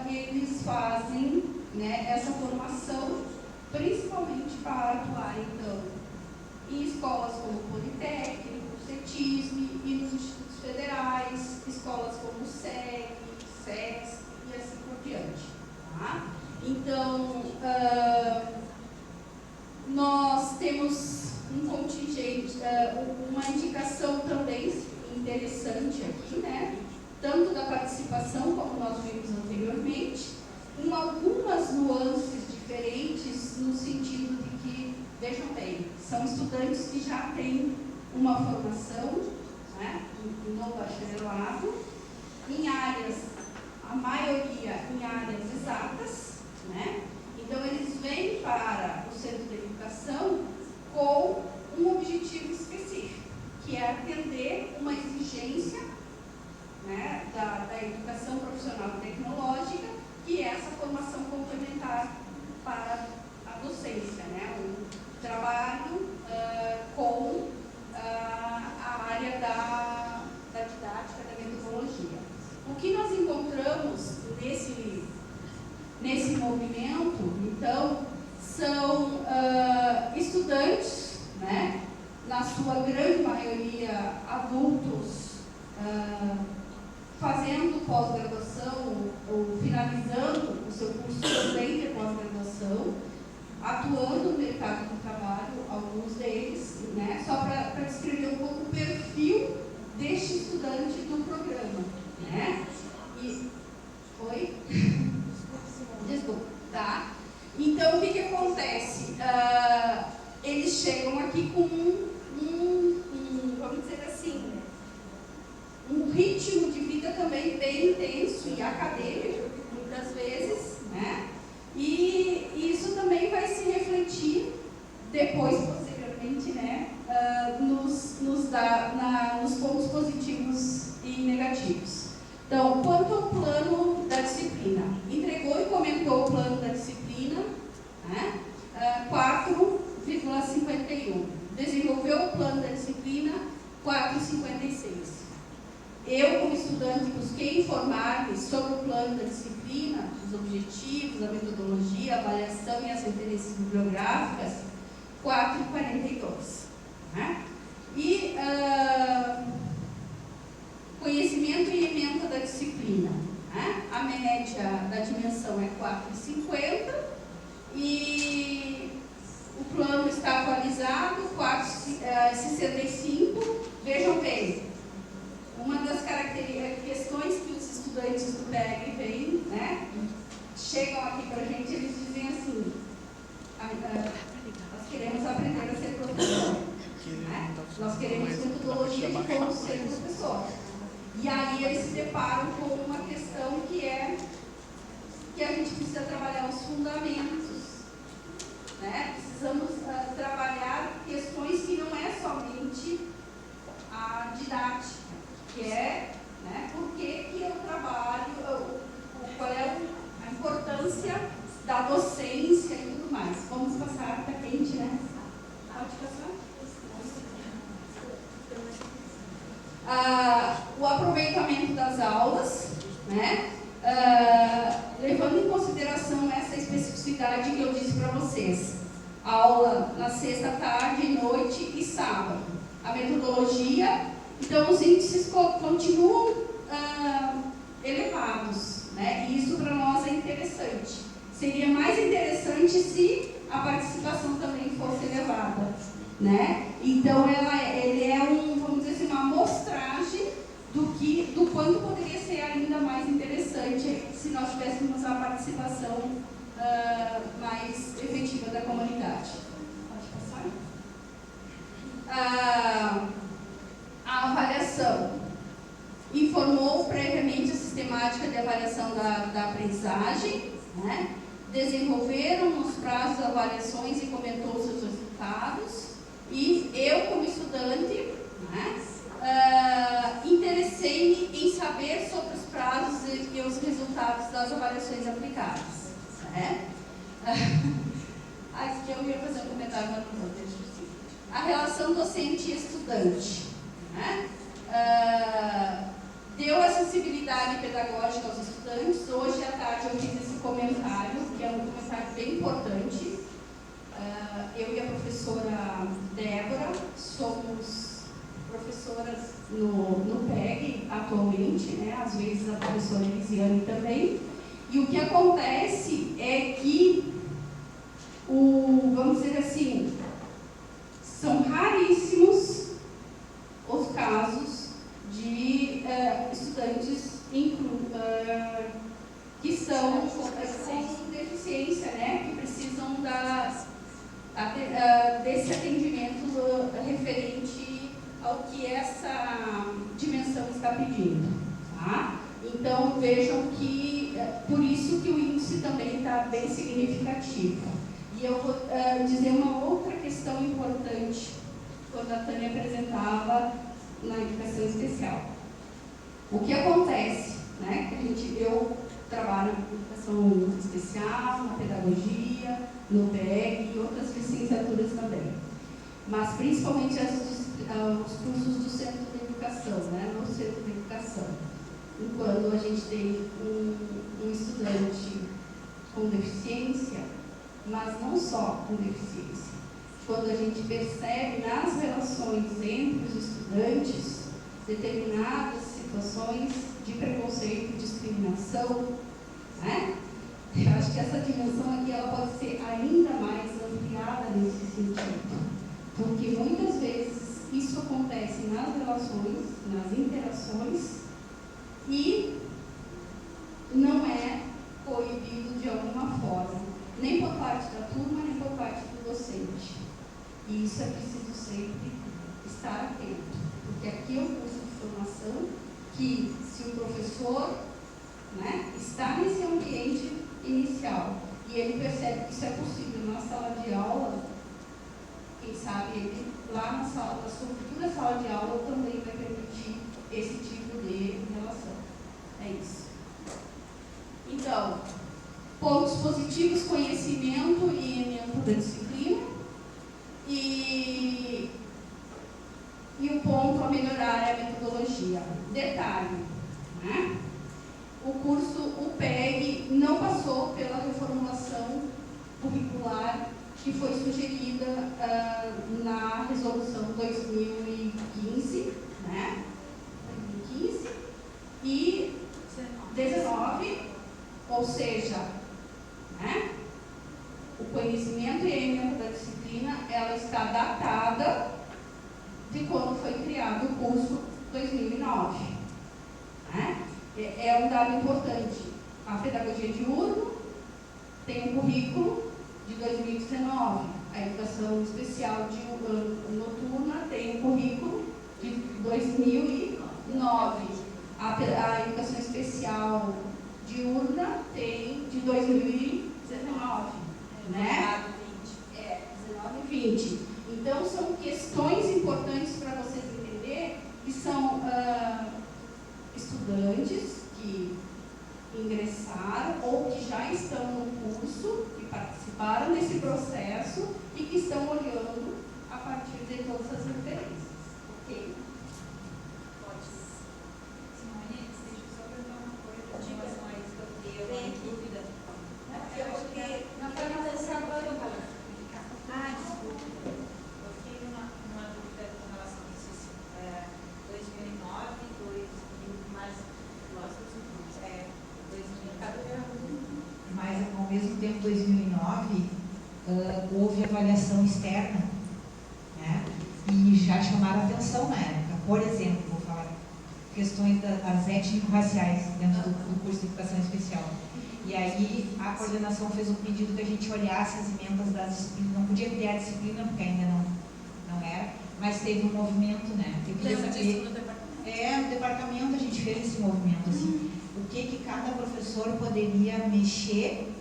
eles fazem, né, essa formação principalmente para atuar, então, em escolas como o Politécnico, o CETISM e nos institutos federais, escolas como o SEG, SESC e assim por diante. Tá? Então, nós temos um contingente, uma indicação também interessante aqui, né? Tanto da participação, como nós vimos anteriormente, com algumas nuances diferentes no sentido de que, vejam bem, são estudantes que já têm uma formação, né, no bacharelado, em áreas, a maioria em áreas exatas, né? Então eles vêm para o centro de educação com um objetivo específico, que é atender uma exigência, né, da educação profissional e tecnológica, que é essa formação complementar para a docência, né? O trabalho com a área da didática, da metodologia. O que nós encontramos nesse movimento, então, são estudantes, né? Na sua grande maioria adultos, fazendo pós-graduação ou finalizando o seu curso também de pós-graduação, atuando no mercado do trabalho, alguns deles, né, só para descrever um pouco o perfil deste estudante do programa. Né? Oi? Desculpa, tá? Então, o que acontece? Eles chegam aqui com vamos dizer assim, um ritmo de vida também bem intenso e acadêmico, muitas vezes, né? E isso também vai se refletir depois, posteriormente, né? Nos pontos positivos e negativos. Então, quanto ao plano da disciplina, entregou e comentou o plano da disciplina, né? 4,51. Desenvolveu o plano da disciplina, 4,56. Eu, como estudante, busquei informar-me sobre o plano da disciplina, os objetivos, a metodologia, a avaliação e as referências bibliográficas, 4,42. Né? E conhecimento e ementa da disciplina. Né? A média da dimensão é 4,50 e o plano está atualizado, 4,65. Vejam bem, uma das questões que os estudantes do PEG vêm, né, chegam aqui para a gente, eles dizem assim, nós queremos aprender a ser professor, né? Nós queremos metodologia de como ser professor. E aí eles se deparam com uma questão que é que a gente precisa trabalhar os fundamentos, né? Precisamos trabalhar questões que não é somente a didática, que é, né, por que eu trabalho, qual é a importância da docência e tudo mais. Vamos passar, está quente, né? Pode passar? O aproveitamento das aulas, né? Levando em consideração essa especificidade que eu disse para vocês. Aula na sexta, tarde, noite e sábado. A metodologia, então os índices continuam elevados, né? E isso para nós é interessante. Seria mais interessante se a participação também fosse elevada, né? Então ele é vamos dizer assim, uma amostragem do quanto poderia ser ainda mais interessante se nós tivéssemos a participação mais efetiva da comunidade. Pode passar? A avaliação. Informou previamente a sistemática de avaliação da aprendizagem, né? Desenvolveram os prazos de avaliações e comentou os seus resultados. E eu, como estudante, né, interessei-me em saber sobre os prazos e os resultados das avaliações aplicadas. Né? Aqui eu ia fazer um comentário, mas não vou, deixa assim. A relação docente e estudante. Né? Deu acessibilidade pedagógica aos estudantes. Hoje à tarde eu fiz esse comentário, que é um comentário bem importante. Eu e a professora Débora somos professoras no PEG atualmente, né? Às vezes a professora Elisiane também. E o que acontece é que, vamos dizer assim, são raríssimos os casos de estudantes que são com deficiência, né? Que precisam desse atendimento referente ao que essa dimensão está pedindo. Tá? Então, vejam que, por isso que o índice também está bem significativo. E eu vou dizer uma outra questão importante, quando a Tânia apresentava na educação especial. O que acontece, né? Eu trabalho em educação especial, na pedagogia, no PEG e outras licenciaturas também. Mas principalmente os cursos do centro de educação, né? No centro de educação. Quando a gente tem um estudante com deficiência, mas não só com deficiência. Quando a gente percebe nas relações entre os estudantes determinadas situações de preconceito, discriminação, né? Eu acho que essa dimensão aqui ela pode ser ainda mais ampliada nesse sentido, porque muitas vezes isso acontece nas relações, nas interações, e não é coibido de alguma forma, nem por parte da turma, nem por parte do docente. E isso é preciso sempre estar atento, porque aqui é um curso de formação que, se o professor, né, está nesse ambiente inicial e ele percebe que isso é possível na sala de aula, quem sabe ele lá na sua futura sala de aula também vai permitir esse tipo de relação. É isso. Então, pontos positivos: conhecimento e ementa da disciplina, e o ponto a melhorar é a metodologia. Detalhe, né? O PEG não passou pela reformulação curricular que foi sugerida conhecimento e a ementa da disciplina, ela está datada de quando foi criado o curso 2009. Né? É um dado importante. A pedagogia diurno tem um currículo de 2019. A educação especial noturna tem um currículo de 2009. A educação especial diurna tem de 2019, né? 19 e 20. Então, são questões importantes para vocês entenderem, que são estudantes que ingressaram ou que já estão no curso, que participaram desse processo e que estão olhando a partir de todas as referências. Ok? Pode. Simone, deixa eu só perguntar uma coisa em relação a isso que eu tenho uma dúvida. Na finalização agora. Desculpa. Eu fiquei numa dúvida com relação a isso. 2009, 2000, mas mas ao mesmo tempo, 2009, houve avaliação externa, né? E já chamaram atenção na época. Por exemplo, vou falar questões das étnico-raciais dentro do curso de educação especial. E aí a coordenação fez um pedido que a gente olhasse as emendas das disciplinas. Não podia criar disciplina, porque ainda não era, mas teve um movimento, né? Lembra disso no departamento? No departamento a gente fez esse movimento, assim. O que cada professor poderia mexer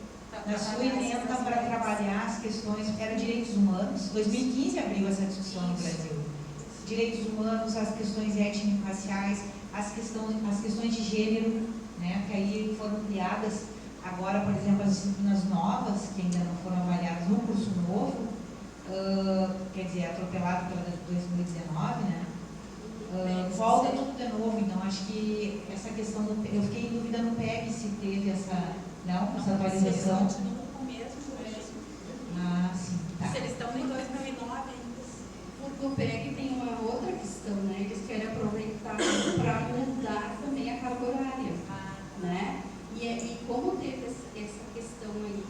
na sua emenda para trabalhar as questões, era direitos humanos. 2015 abriu essa discussão no Brasil. Direitos humanos, as questões étnico-raciais, as questões de gênero, né, que aí foram criadas agora, por exemplo, as disciplinas novas, que ainda não foram avaliadas no curso novo, quer dizer, atropelado pela 2019, né? Volta tudo de novo, então acho que essa questão eu fiquei em dúvida no PEG se teve essa atualização. No mesmo. Sim. Tá. Se eles estão em 2009 ainda. Porque o PEG tem uma outra questão, né? Eles querem aproveitar para mudar também a carga horária, né? E como teve essa questão aí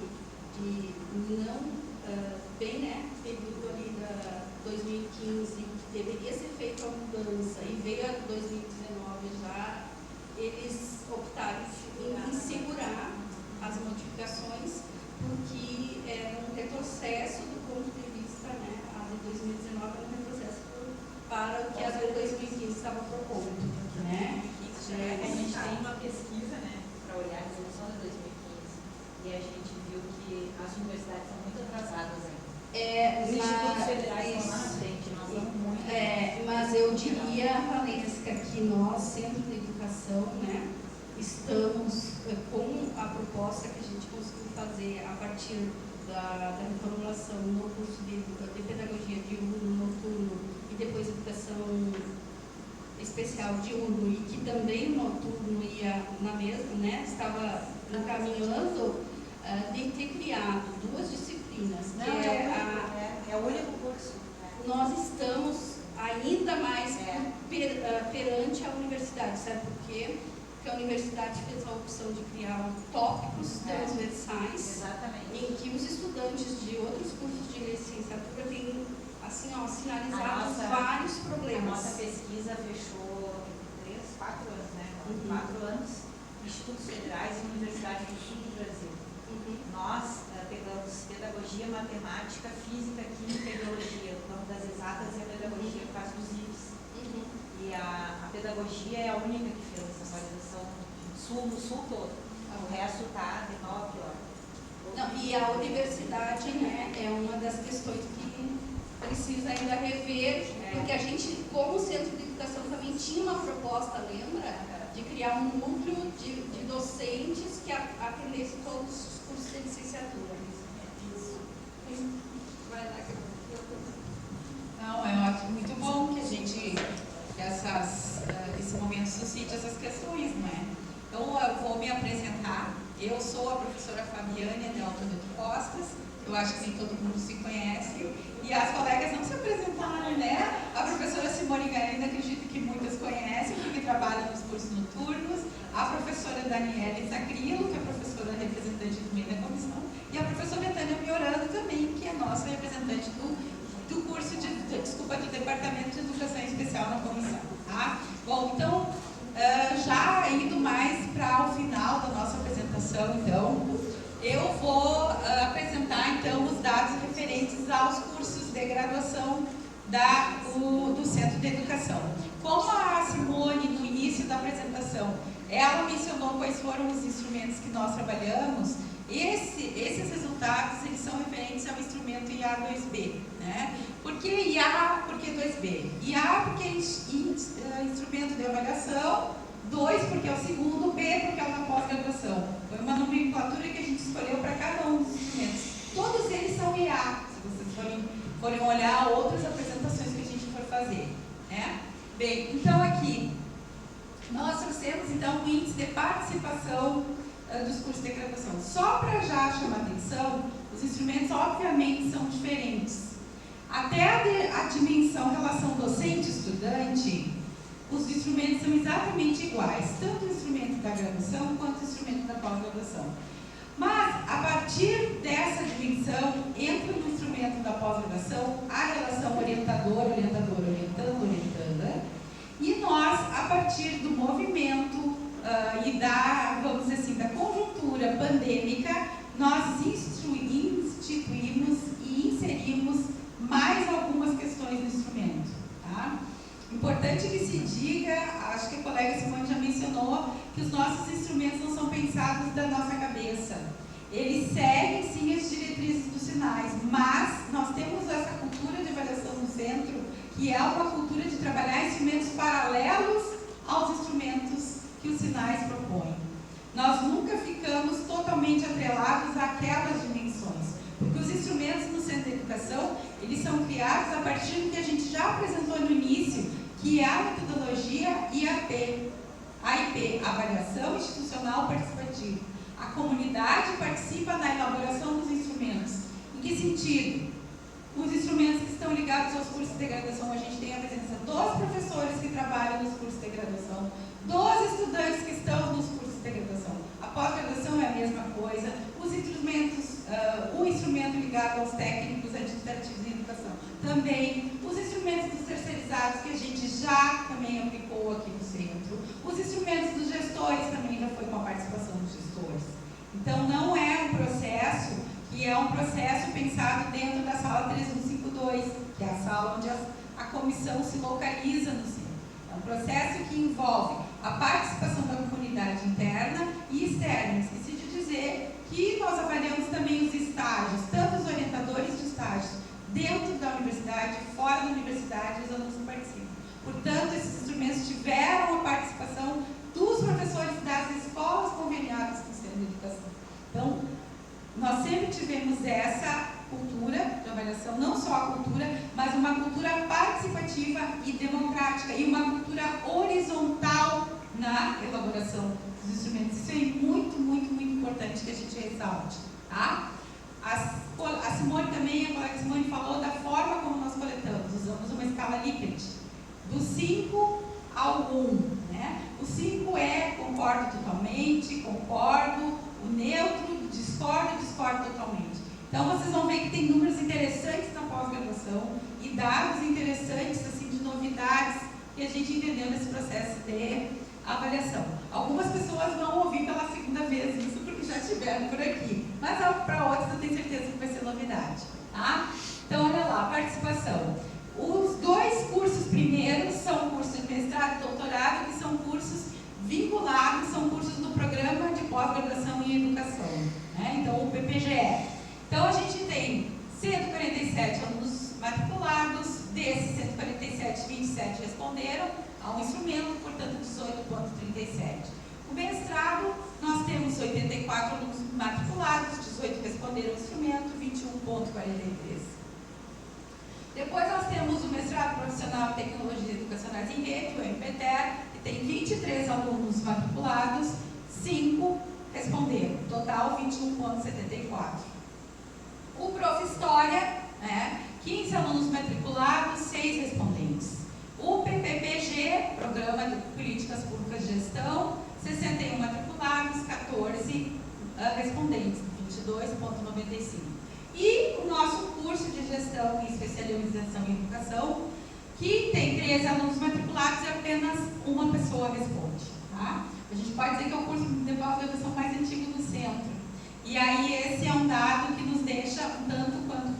de não, bem, né, período ali da 2015, que deveria ser feita a mudança, e veio a 2019 já, eles optaram em segurar as modificações, porque era um retrocesso do ponto de vista, né, a de 2019 era um retrocesso para o que a de 2015 estava propondo, né? A gente tem uma pesquisa, né, para olhar a resolução de 2015 e a gente viu que as universidades são muito atrasadas ainda. Os institutos federais estão lá na frente, nós estamos muito. Mas eu diria, Valesca, que nós, Centro de Educação, né, estamos com a proposta que a gente conseguiu fazer a partir da reformulação no curso de pedagogia diurno, noturno e depois educação especial diurno, e que também o noturno ia na mesma, né, estava encaminhando de ter criado duas disciplinas. É o único curso. Nós estamos ainda mais perante a universidade, sabe por quê? Porque a universidade fez a opção de criar tópicos transversais, exatamente, em que os estudantes de outros cursos de licenciatura têm, assim, sinalizados vários problemas. A nossa pesquisa fechou 4 anos, né? 4 anos, institutos federais e universidades do sul do Brasil. Nós pegamos pedagogia, matemática, física, química e biologia, o campo das exatas e a pedagogia por causa dos IFs. E a pedagogia é a única que fez essa atualização no sul todo. O resto está de mal a pior. Não, e a universidade, né, é uma das questões que precisa ainda rever, porque a gente, como centro de educação, também tinha uma proposta, lembra? De criar um núcleo de docentes que atendesse todos os cursos de licenciatura. Isso. Vai lá, Não, eu acho muito bom que a gente, esse momento suscite essas questões, não é? Então, eu vou me apresentar. Eu sou a professora Fabiane Adelton de Costas. Eu acho que nem todo mundo se conhece. E as colegas não se apresentaram, né? A professora Simone Garenda, acredito que muitas conhecem, porque trabalha nos cursos noturnos. A professora Daniela Zagrilo, que é a professora representante do meio da comissão. E a professora Tânia Miorano, que dados referentes aos cursos de graduação do Centro de Educação. Como a Simone, no início da apresentação, ela mencionou quais foram os instrumentos que nós trabalhamos, esses resultados eles são referentes ao instrumento IA2B. Né? Por que IA? Por que 2B? IA porque é instrumento de avaliação, 2 porque é o segundo, B porque é o da pós-graduação. Foi uma nomenclatura que a gente escolheu para cada um dos instrumentos. Todos eles são IA, se vocês forem olhar outras apresentações que a gente for fazer. Né? Bem, então aqui, nós trouxemos então o índice de participação dos cursos de graduação. Só para já chamar atenção, os instrumentos obviamente são diferentes. Até a dimensão relação docente-estudante, os instrumentos são exatamente iguais, tanto o instrumento da graduação quanto o instrumento da pós-graduação. Mas, a partir dessa dimensão, entra no instrumento da pós-graduação a relação orientador-orientador, orientando-orientanda, e nós, a partir do movimento e da, vamos dizer assim, da conjuntura pandêmica, nós instituímos e inserimos mais algumas questões no instrumento. Tá? Importante que se diga, acho que a colega Simone já mencionou, que os nossos instrumentos não são pensados da nossa cabeça. Eles seguem sim as diretrizes dos sinais, mas nós temos essa cultura de avaliação no centro, que é uma cultura de trabalhar instrumentos paralelos aos instrumentos que os sinais propõem. Nós nunca ficamos totalmente atrelados àquelas dimensões, porque os instrumentos no centro de educação, eles são criados a partir do que a gente já apresentou no início, que é a metodologia IAP. AIP, Avaliação Institucional Participativa. A comunidade participa na elaboração dos instrumentos. Em que sentido? Os instrumentos que estão ligados aos cursos de graduação, a gente tem a presença dos professores que trabalham nos cursos de graduação, dos estudantes que estão nos cursos de graduação. A pós-graduação é a mesma coisa. Os instrumentos, o instrumento ligado aos técnicos administrativos em educação também. Os instrumentos dos terceirizados que a gente já também aplicou aqui no centro. Os instrumentos dos gestores também já foi com a participação dos gestores. Então, não é um processo que é um processo pensado dentro da sala 3152, que é a sala onde a comissão se localiza no centro. É um processo que envolve a participação da comunidade interna e externa. Esqueci de dizer que nós avaliamos também os estágios, tanto os orientadores de estágios dentro da universidade, fora da universidade, os alunos participam. Portanto, esses instrumentos tiveram a participação dos professores das escolas conveniadas com o centro de educação. Então, nós sempre tivemos essa cultura de avaliação, não só a cultura, mas uma cultura participativa e democrática, e uma cultura horizontal na elaboração dos instrumentos. Isso é muito, muito, muito importante que a gente ressalte. Tá? A Simone também, a colega Simone falou da forma como nós coletamos. Usamos uma escala Likert, do 5 ao 1. Né? O 5 é concordo totalmente, concordo, o neutro, discordo totalmente. Então, vocês vão ver que tem números interessantes na pós-graduação e dados interessantes, assim, de novidades que a gente entendeu nesse processo de avaliação. Algumas pessoas vão ouvir pela segunda vez isso, porque já estiveram por aqui. Mas para outras eu tenho certeza que vai ser novidade. Tá? Então, olha lá, participação. Os 2 cursos primeiros são cursos de mestrado e doutorado, que são cursos vinculados, são cursos do programa de pós-graduação em educação. Né? Então, o PPGE. Então, a gente tem 147 alunos matriculados, desses 147, 27 responderam ao instrumento, portanto, 18,37. O mestrado, nós temos 84 alunos matriculados, 18 responderam ao instrumento, 21,43. Depois nós temos o mestrado profissional em tecnologias educacionais em rede, o MPTER, que tem 23 alunos matriculados, 5 responderam, total 21,74. O Prof. História, né, 15 alunos matriculados, 6 respondentes. O PPPG, Programa de Políticas Públicas de Gestão, 61 matriculados, 14 respondentes, 22,95. E o nosso curso de Gestão e Especialização em Educação, que tem 13 alunos matriculados e apenas uma pessoa responde. Tá? A gente pode dizer que é o curso de pós-graduação mais antigo do centro. E aí esse é um dado que nos deixa um tanto quanto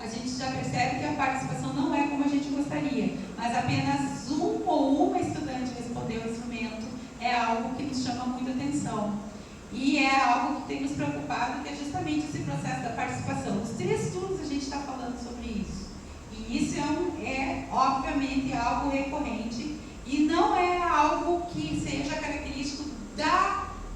a gente já percebe que a participação não é como a gente gostaria, mas apenas um ou uma estudante respondeu o instrumento é algo que nos chama muita atenção. E é algo que tem nos preocupado, que é justamente esse processo da participação. Os 3 turnos a gente está falando sobre isso. E isso obviamente, algo recorrente e não é algo que seja característico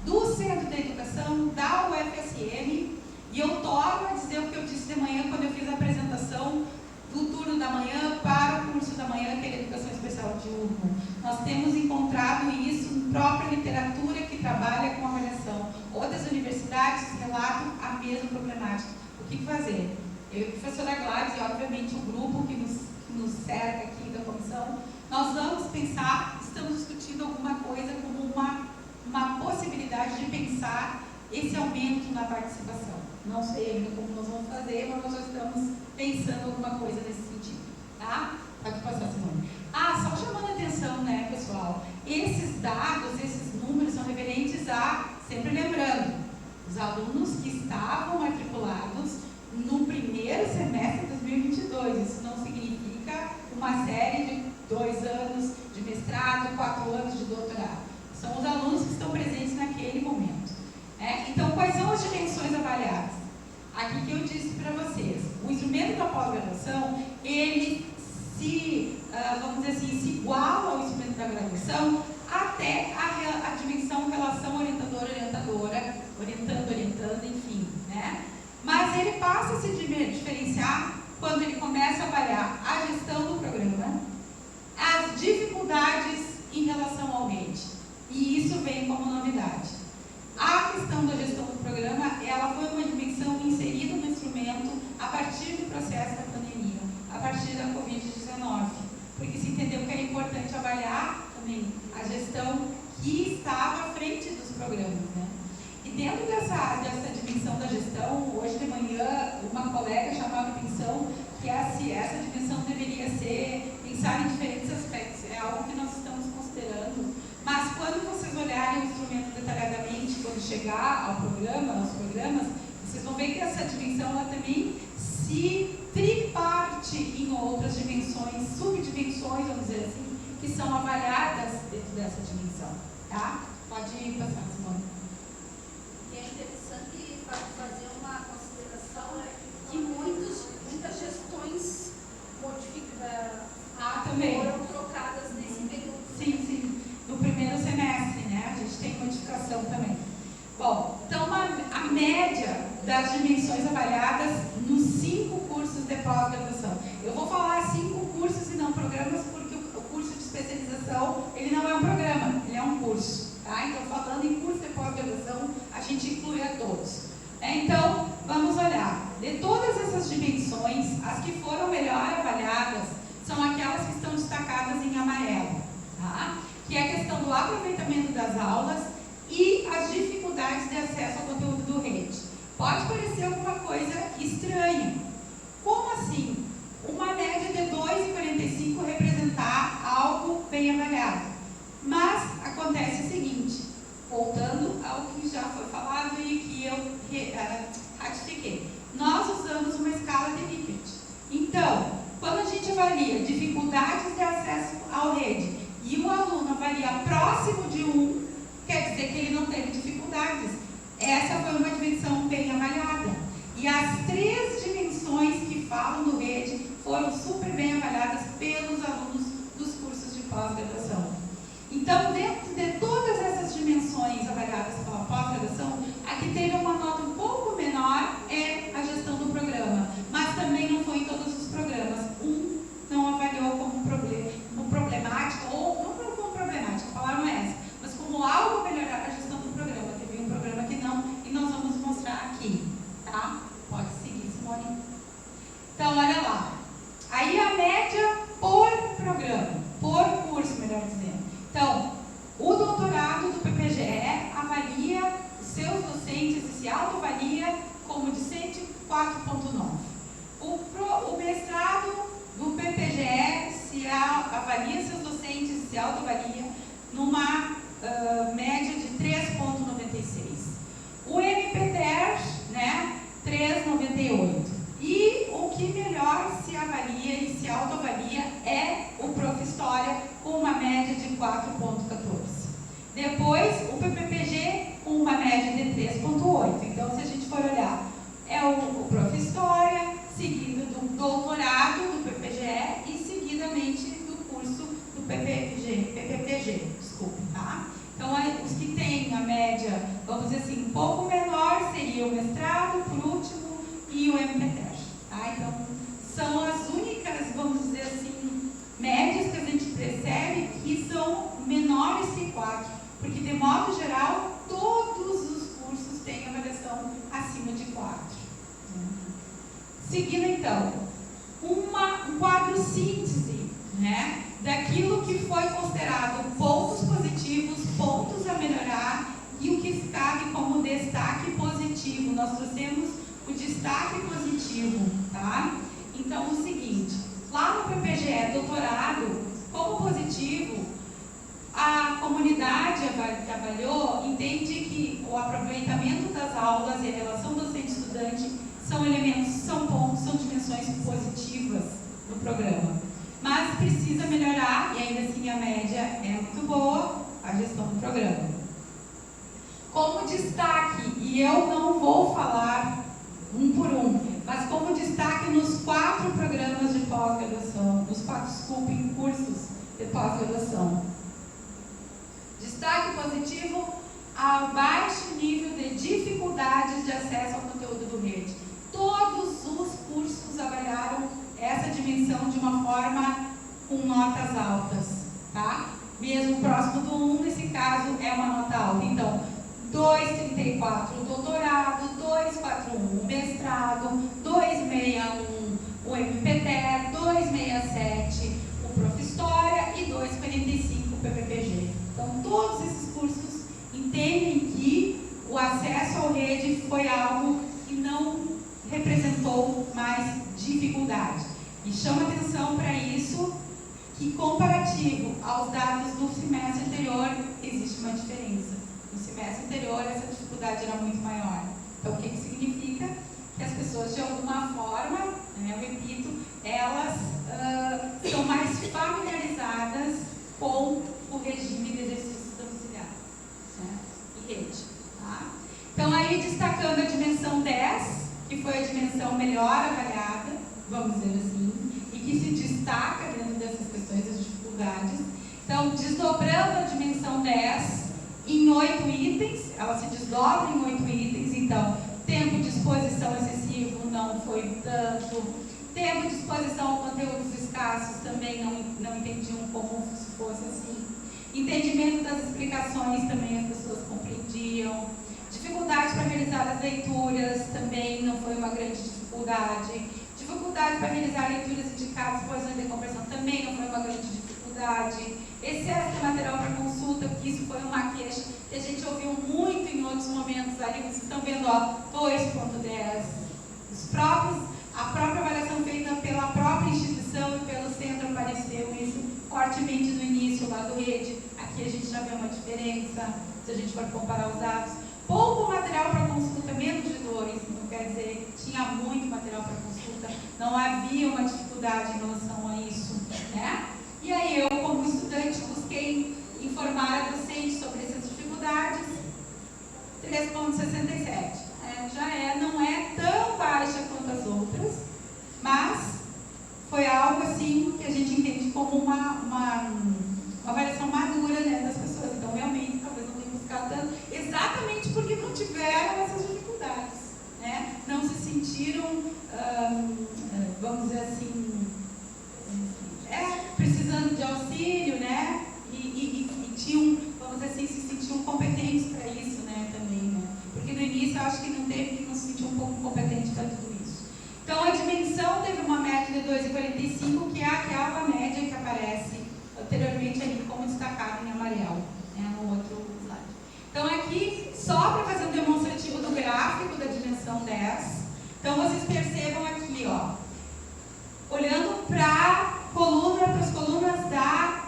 do Centro da Educação, da UFSM. E eu torno a dizer o que eu disse de manhã, quando eu fiz a apresentação do turno da manhã para o curso da manhã, que é a Educação Especial diurno. Nós temos encontrado isso na própria literatura que trabalha com avaliação. Outras universidades relatam a mesma problemática. O que fazer? Eu e a professora Gladys, e obviamente o grupo que nos cerca aqui da comissão, nós vamos pensar, estamos discutindo alguma coisa como uma possibilidade de pensar esse aumento na participação. Não sei ainda como nós vamos fazer, mas nós já estamos pensando alguma coisa nesse sentido. Tá? Pode passar, Simone. Só chamando a atenção, né, pessoal? Esses dados, esses números são referentes a, sempre lembrando, os alunos que estavam matriculados no primeiro semestre de 2022. Isso não significa uma série de 2 anos de mestrado, 4 anos de doutorado. São os alunos que estão presentes naquele momento. Então, quais são as dimensões avaliadas? Aqui que eu disse para vocês, o instrumento da pós-graduação, ele vamos dizer assim, se iguala ao instrumento da graduação até a dimensão relação orientador-orientadora, orientando, enfim, né? Mas ele passa a se diferenciar quando ele começa a avaliar a gestão do programa, as dificuldades em relação ao RED, e isso vem como novidade. A questão da gestão do programa, ela foi uma dimensão inserida no instrumento a partir do processo da pandemia, a partir da Covid-19, porque se entendeu que era importante avaliar também a gestão que estava à frente dos programas, né? E dentro dessa dimensão da gestão, hoje de manhã, uma colega chamava a atenção que essa dimensão deveria ser pensar em diferentes aspectos, é algo que nós estamos considerando. Mas quando vocês olharem o instrumento detalhadamente, quando chegar ao programa, aos programas, vocês vão ver que essa dimensão ela também se triparte em outras dimensões, subdimensões, vamos dizer assim, que são avaliadas dentro dessa dimensão. Tá? Pode passar, Simone. E é interessante fazer uma consideração que muitas gestões também foram trocadas nesse período. Sim. No primeiro semestre, né? A gente tem modificação também. Bom, então a média das dimensões avaliadas nos 5 cursos de pós-graduação. Eu vou falar 5 cursos e não programas, porque o curso de especialização, ele não é um programa, ele é um curso. Tá? Então, falando em curso de pós-graduação, a gente inclui a todos. Então, vamos olhar. De todas essas dimensões, as que foram melhor avaliadas são aquelas que estão destacadas em amarelo. Tá? Que é a questão do aproveitamento das aulas e as dificuldades de acesso ao conteúdo do RED. Pode parecer alguma coisa estranha. Como assim? Uma média de 2,45 representar algo bem avaliado. Mas acontece o seguinte, voltando ao que já foi falado e que eu ratifiquei. Nós usamos uma escala de Likert. Então, quando a gente avalia dificuldades de acesso ao RED e o aluno avalia próximo de 1, quer dizer que ele não teve dificuldades. Essa foi uma dimensão bem avaliada. E as 3 dimensões que falam do RED foram super bem avaliadas pelos alunos dos cursos de pós-graduação. Então, dentro de todas essas dimensões avaliadas pela pós-graduação, a que teve uma nota um pouco menor é a gestão do programa, mas também não foi em todos os programas. Não avaliou como problemática, ou não como problemática, a palavra não é essa, mas como algo a melhorar a gestão do programa. Teve um programa que não, e nós vamos mostrar aqui, tá? Pode seguir, Simone. Então, olha lá. Aí a média por programa, por curso, melhor dizendo. Então, o doutorado do PPGE avalia os seus docentes e se autoavalia como discente 4,9. O mestrado do PPGE se avalia seus docentes e se autoavalia numa média de 3,96. O MPTER, né, 3,98. E o que melhor doutorado do PPGE e seguidamente do curso do PPPG, desculpe, tá? Então, os que têm a média, vamos dizer assim, um pouco menor, seria o mestrado, por último, e o MPTER, tá? Então, são as únicas, vamos dizer assim, médias que a gente percebe que são menores que 4, porque, de modo geral, todos os cursos têm avaliação acima de 4. Seguindo, então, um quadro síntese, né, daquilo que foi considerado pontos positivos, pontos a melhorar e o que cabe como destaque positivo. Nós trouxemos o destaque positivo, tá? Então, o seguinte, lá no PPGE doutorado, como positivo, a comunidade que avaliou entende que o aproveitamento das aulas e a relação docente-estudante são elementos, são pontos, são dimensões positivas no programa. Mas precisa melhorar, e ainda assim a média é muito boa, a gestão do programa. Como destaque, e eu não vou falar um por um, mas como destaque nos 4 programas de pós-graduação, nos 4 cursos de pós-graduação. Destaque positivo ao baixo nível de dificuldades de acesso ao conteúdo do rede. Todos os cursos avaliaram essa dimensão de uma forma com notas altas, tá? Mesmo próximo do 1, nesse caso, é uma nota alta. Então, 2,34 o doutorado, 2,41 o mestrado, 2,61 o MPTER, 2,67 o Prof. História e 2,45 o PPPG. Então, todos esses cursos entendem que o acesso ao rede foi algo que não representou mais dificuldade. E chama atenção para isso que, comparativo aos dados do semestre anterior, existe uma diferença. No semestre anterior, essa dificuldade era muito maior. Então, o que significa? Que as pessoas, de alguma forma, né, eu repito, elas são mais familiarizadas com o regime de exercícios domiciliares, né, e rede. Tá? Então, aí, destacando a dimensão 10, que foi a dimensão melhor avaliada, vamos dizer assim, e que se destaca dentro dessas questões das dificuldades. Então, desdobrando a dimensão 10 em 8 itens, ela se desdobra em 8 itens, então, tempo de exposição excessivo não foi tanto, tempo de exposição a conteúdos escassos também não entendiam como se fosse assim, entendimento das explicações também as pessoas compreendiam, dificuldade para realizar as leituras também não foi uma grande dificuldade, dificuldade para realizar leituras indicadas por exame de compreensão também não foi uma grande dificuldade, excesso de material para consulta, porque isso foi uma queixa que a gente ouviu muito em outros momentos ali, vocês estão vendo, ó, 2.10, a própria avaliação feita pela própria instituição e pelo centro apareceu isso fortemente no início lá do rede, aqui a gente já vê uma diferença, se a gente for comparar os dados. Pouco material para consulta, menos de 2, então quer dizer, tinha muito material para consulta, não havia uma dificuldade em relação a isso, né? E aí eu, como estudante, busquei informar a docente sobre essas dificuldades, 3,67. Não é tão baixa quanto as outras, mas foi algo assim que a gente entende como uma avaliação madura, né, das pessoas. Então, realmente, talvez não tenha buscado tanto, exatamente porque não tiveram essas dificuldades, né? Não se sentiram, vamos dizer assim, precisando de auxílio, né? E tinham, vamos dizer assim, se sentiam competentes para isso, né? Também, né? Porque no início eu acho que não teve, que não se sentiu um pouco competente para tudo isso. Então, a dimensão teve uma média de 2,45, que é aquela média que aparece anteriormente ali como destacado em amarelo, né, no outro slide. Então, aqui, só para fazer um demonstrativo do gráfico da dimensão 10, então vocês percebam aqui, ó, olhando para as colunas da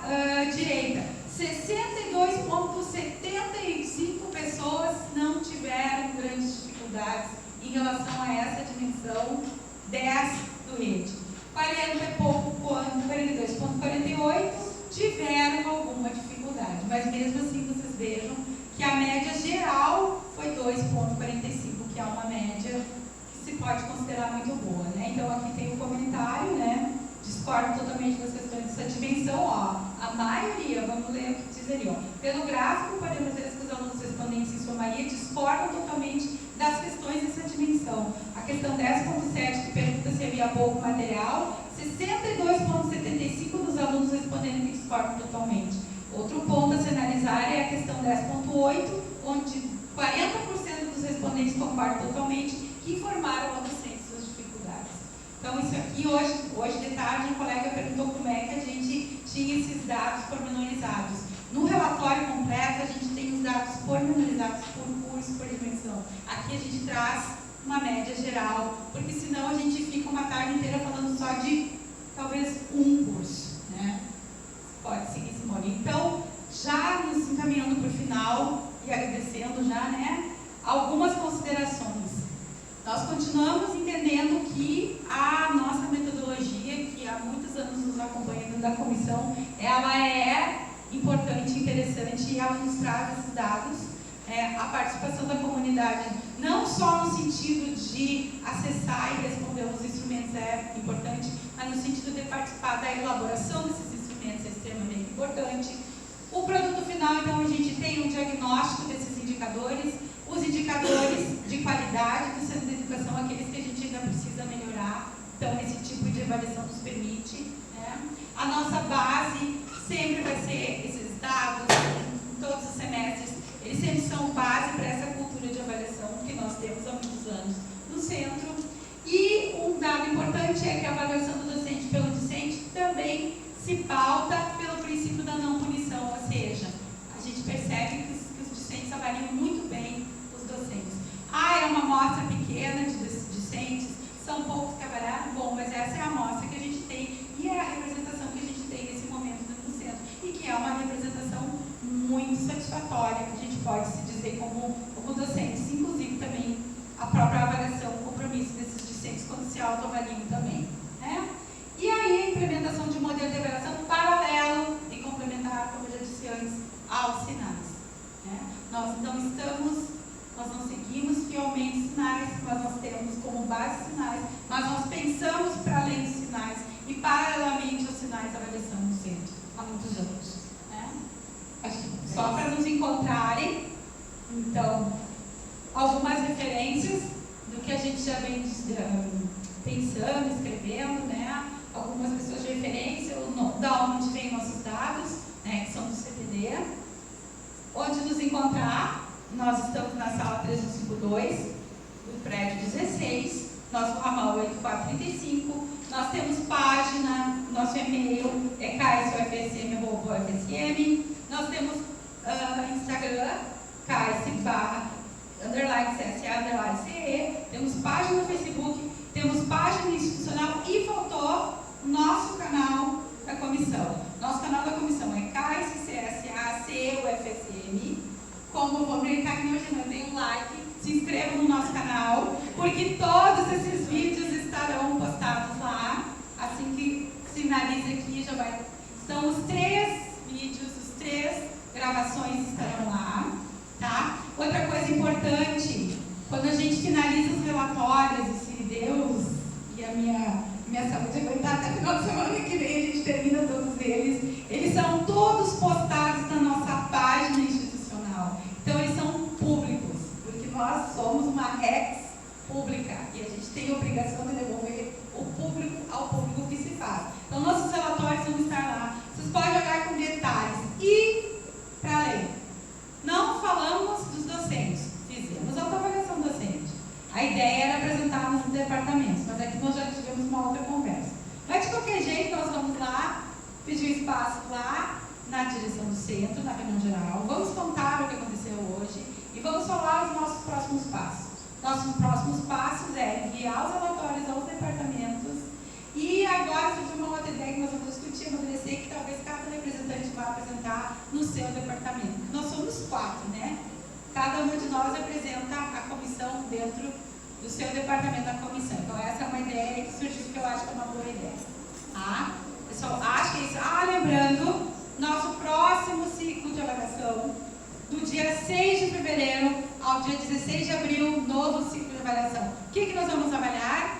direita, 62,75 pessoas não tiveram grandes dificuldades em relação a essa dimensão 10 do rede. 42,48 tiveram alguma dificuldade, mas mesmo assim vocês vejam que a média geral foi 2,45, que é uma média que se pode considerar será muito boa, né? Então aqui tem um comentário, né? Discordo totalmente das questões dessa dimensão, ó. A maioria, vamos ler o que diz ali, ó. Pelo gráfico, podemos ver que os alunos respondentes em sua maioria discordam totalmente das questões dessa dimensão. A questão 10.7, que pergunta se havia pouco material, 62,75% dos alunos respondendo que discordam totalmente. Outro ponto a se analisar é a questão 10.8, onde 40% dos respondentes concordam totalmente, que informaram ao docente suas dificuldades. Então, isso aqui, hoje de tarde, um colega perguntou como é que a gente tinha esses dados pormenorizados. No relatório completo, a gente tem os dados pormenorizados por curso, por dimensão. Aqui a gente traz uma média geral, porque senão a gente fica uma tarde inteira falando só de, talvez, um curso, né? Pode seguir, Simone. Então, já nos encaminhando para o final e agradecendo já, né, algumas considerações. Nós continuamos entendendo que a nossa metodologia, que há muitos anos nos acompanha dentro da comissão, ela é importante, interessante e ela nos traz esses dados. A participação da comunidade, não só no sentido de acessar e responder aos instrumentos é importante, mas no sentido de participar da elaboração desses instrumentos é extremamente importante. O produto final, então, a gente tem um diagnóstico desses indicadores, os indicadores de qualidade do centro de educação, aqueles que a gente ainda precisa melhorar. Então, esse tipo de avaliação nos permite, né? A nossa base sempre vai ser esses dados, em todos os semestres, eles sempre são base para essa cultura de avaliação que nós temos há muitos anos no centro. E um dado importante é que a avaliação do docente pelo discente também se pauta pelo princípio da não punição, ou seja, a gente percebe que os discentes avaliam muito bem os docentes. É uma amostra pequena de discentes, são poucos que avaliaram, bom, mas essa é a amostra que a gente tem e é a representação que a gente tem nesse momento dentro do centro, e que é uma representação muito satisfatória, que a gente pode se dizer como docentes, inclusive também a própria avaliação, o compromisso desses discentes quando se autoavaliam também, né? E aí a implementação de um modelo de avaliação paralelo e complementar, como eu já disse antes, aos sinais, né? Nós não seguimos fielmente sinais, mas nós temos como base sinais, mas nós pensamos para além dos sinais e paralelamente aos sinais da avaliação no centro, há muitos anos, né? Acho que só para nos encontrarem, então, algumas referências do que a gente já vem pensando, escrevendo, né? Algumas pessoas de referência, da onde vêm nossos dados, né? Que são do CPD. Onde nos encontrar? Nós estamos na sala 3152, do prédio 16, nosso ramal 8435. Nós temos página, nosso e-mail é ksufsm@ufsm. Nós temos Instagram, ks_CSA_CE. Temos página no Facebook, temos página institucional e faltou o nosso canal da comissão. Nosso canal da comissão é ksCSA_CUFSM. Como vamos brincar aqui hoje, não tem um like, se inscreva no nosso canal, porque todos esses vídeos estarão postados lá. Assim que finaliza aqui, já vai. Então, os 3 vídeos, os 3 gravações estarão lá, tá? Outra coisa importante, quando a gente finaliza os relatórios, e se Deus e a minha saúde aguentar até o final de semana que vem, a gente termina todos eles são todos postados na nossa página institucional. Então, eles são públicos, porque nós somos uma REX pública e a gente tem a obrigação de devolver o público ao público que se faz. Então, nossos relatórios vão estar lá. Vocês podem olhar com detalhes. E, para além, não falamos dos docentes, fizemos autoavaliação docente. A ideia era apresentar nos departamentos, mas aqui nós já tivemos uma outra conversa. Mas, de qualquer jeito, nós vamos lá, pedir espaço lá, na direção do centro, na reunião geral. Vamos contar o que aconteceu hoje e vamos falar os nossos próximos passos. Nossos próximos passos é enviar os relatórios aos departamentos e agora surgiu uma outra ideia que nós vamos discutir, amadurecer, que talvez cada representante vá apresentar no seu departamento. Nós somos 4, né? Cada uma de nós apresenta a comissão dentro do seu departamento da comissão. Então, essa é uma ideia que surgiu que eu acho que é uma boa ideia. Tá? Pessoal, acho que é isso. Lembrando, nosso próximo ciclo de avaliação, do dia 6 de fevereiro ao dia 16 de abril, novo ciclo de avaliação. O que nós vamos avaliar?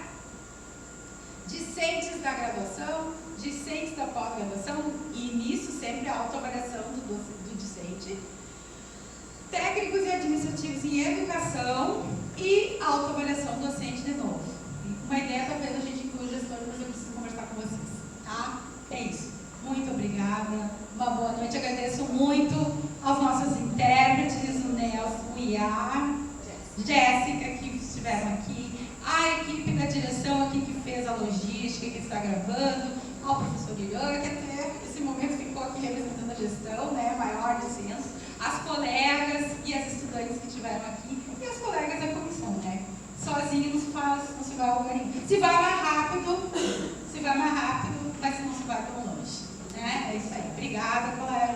discentes da graduação, discentes da pós-graduação, e nisso sempre a autoavaliação do discente, técnicos e administrativos em educação e autoavaliação docente de novo. Uma ideia, talvez a gente inclua gestores, mas eu preciso conversar com vocês, tá? É isso. Muito obrigada, uma boa noite. Agradeço muito aos nossos intérpretes, o Nelson e a Jéssica, que estiveram aqui, a equipe da direção aqui que fez a logística, que está gravando, ao professor Guilherme, que até esse momento ficou aqui representando a gestão, né, maior licença, as colegas e as estudantes que estiveram aqui, e as colegas da comissão, né? Sozinho não se vai ao lugar nenhum. Se vai mais rápido, mas não se vai tão longe. Né? É isso aí. Obrigada, colega.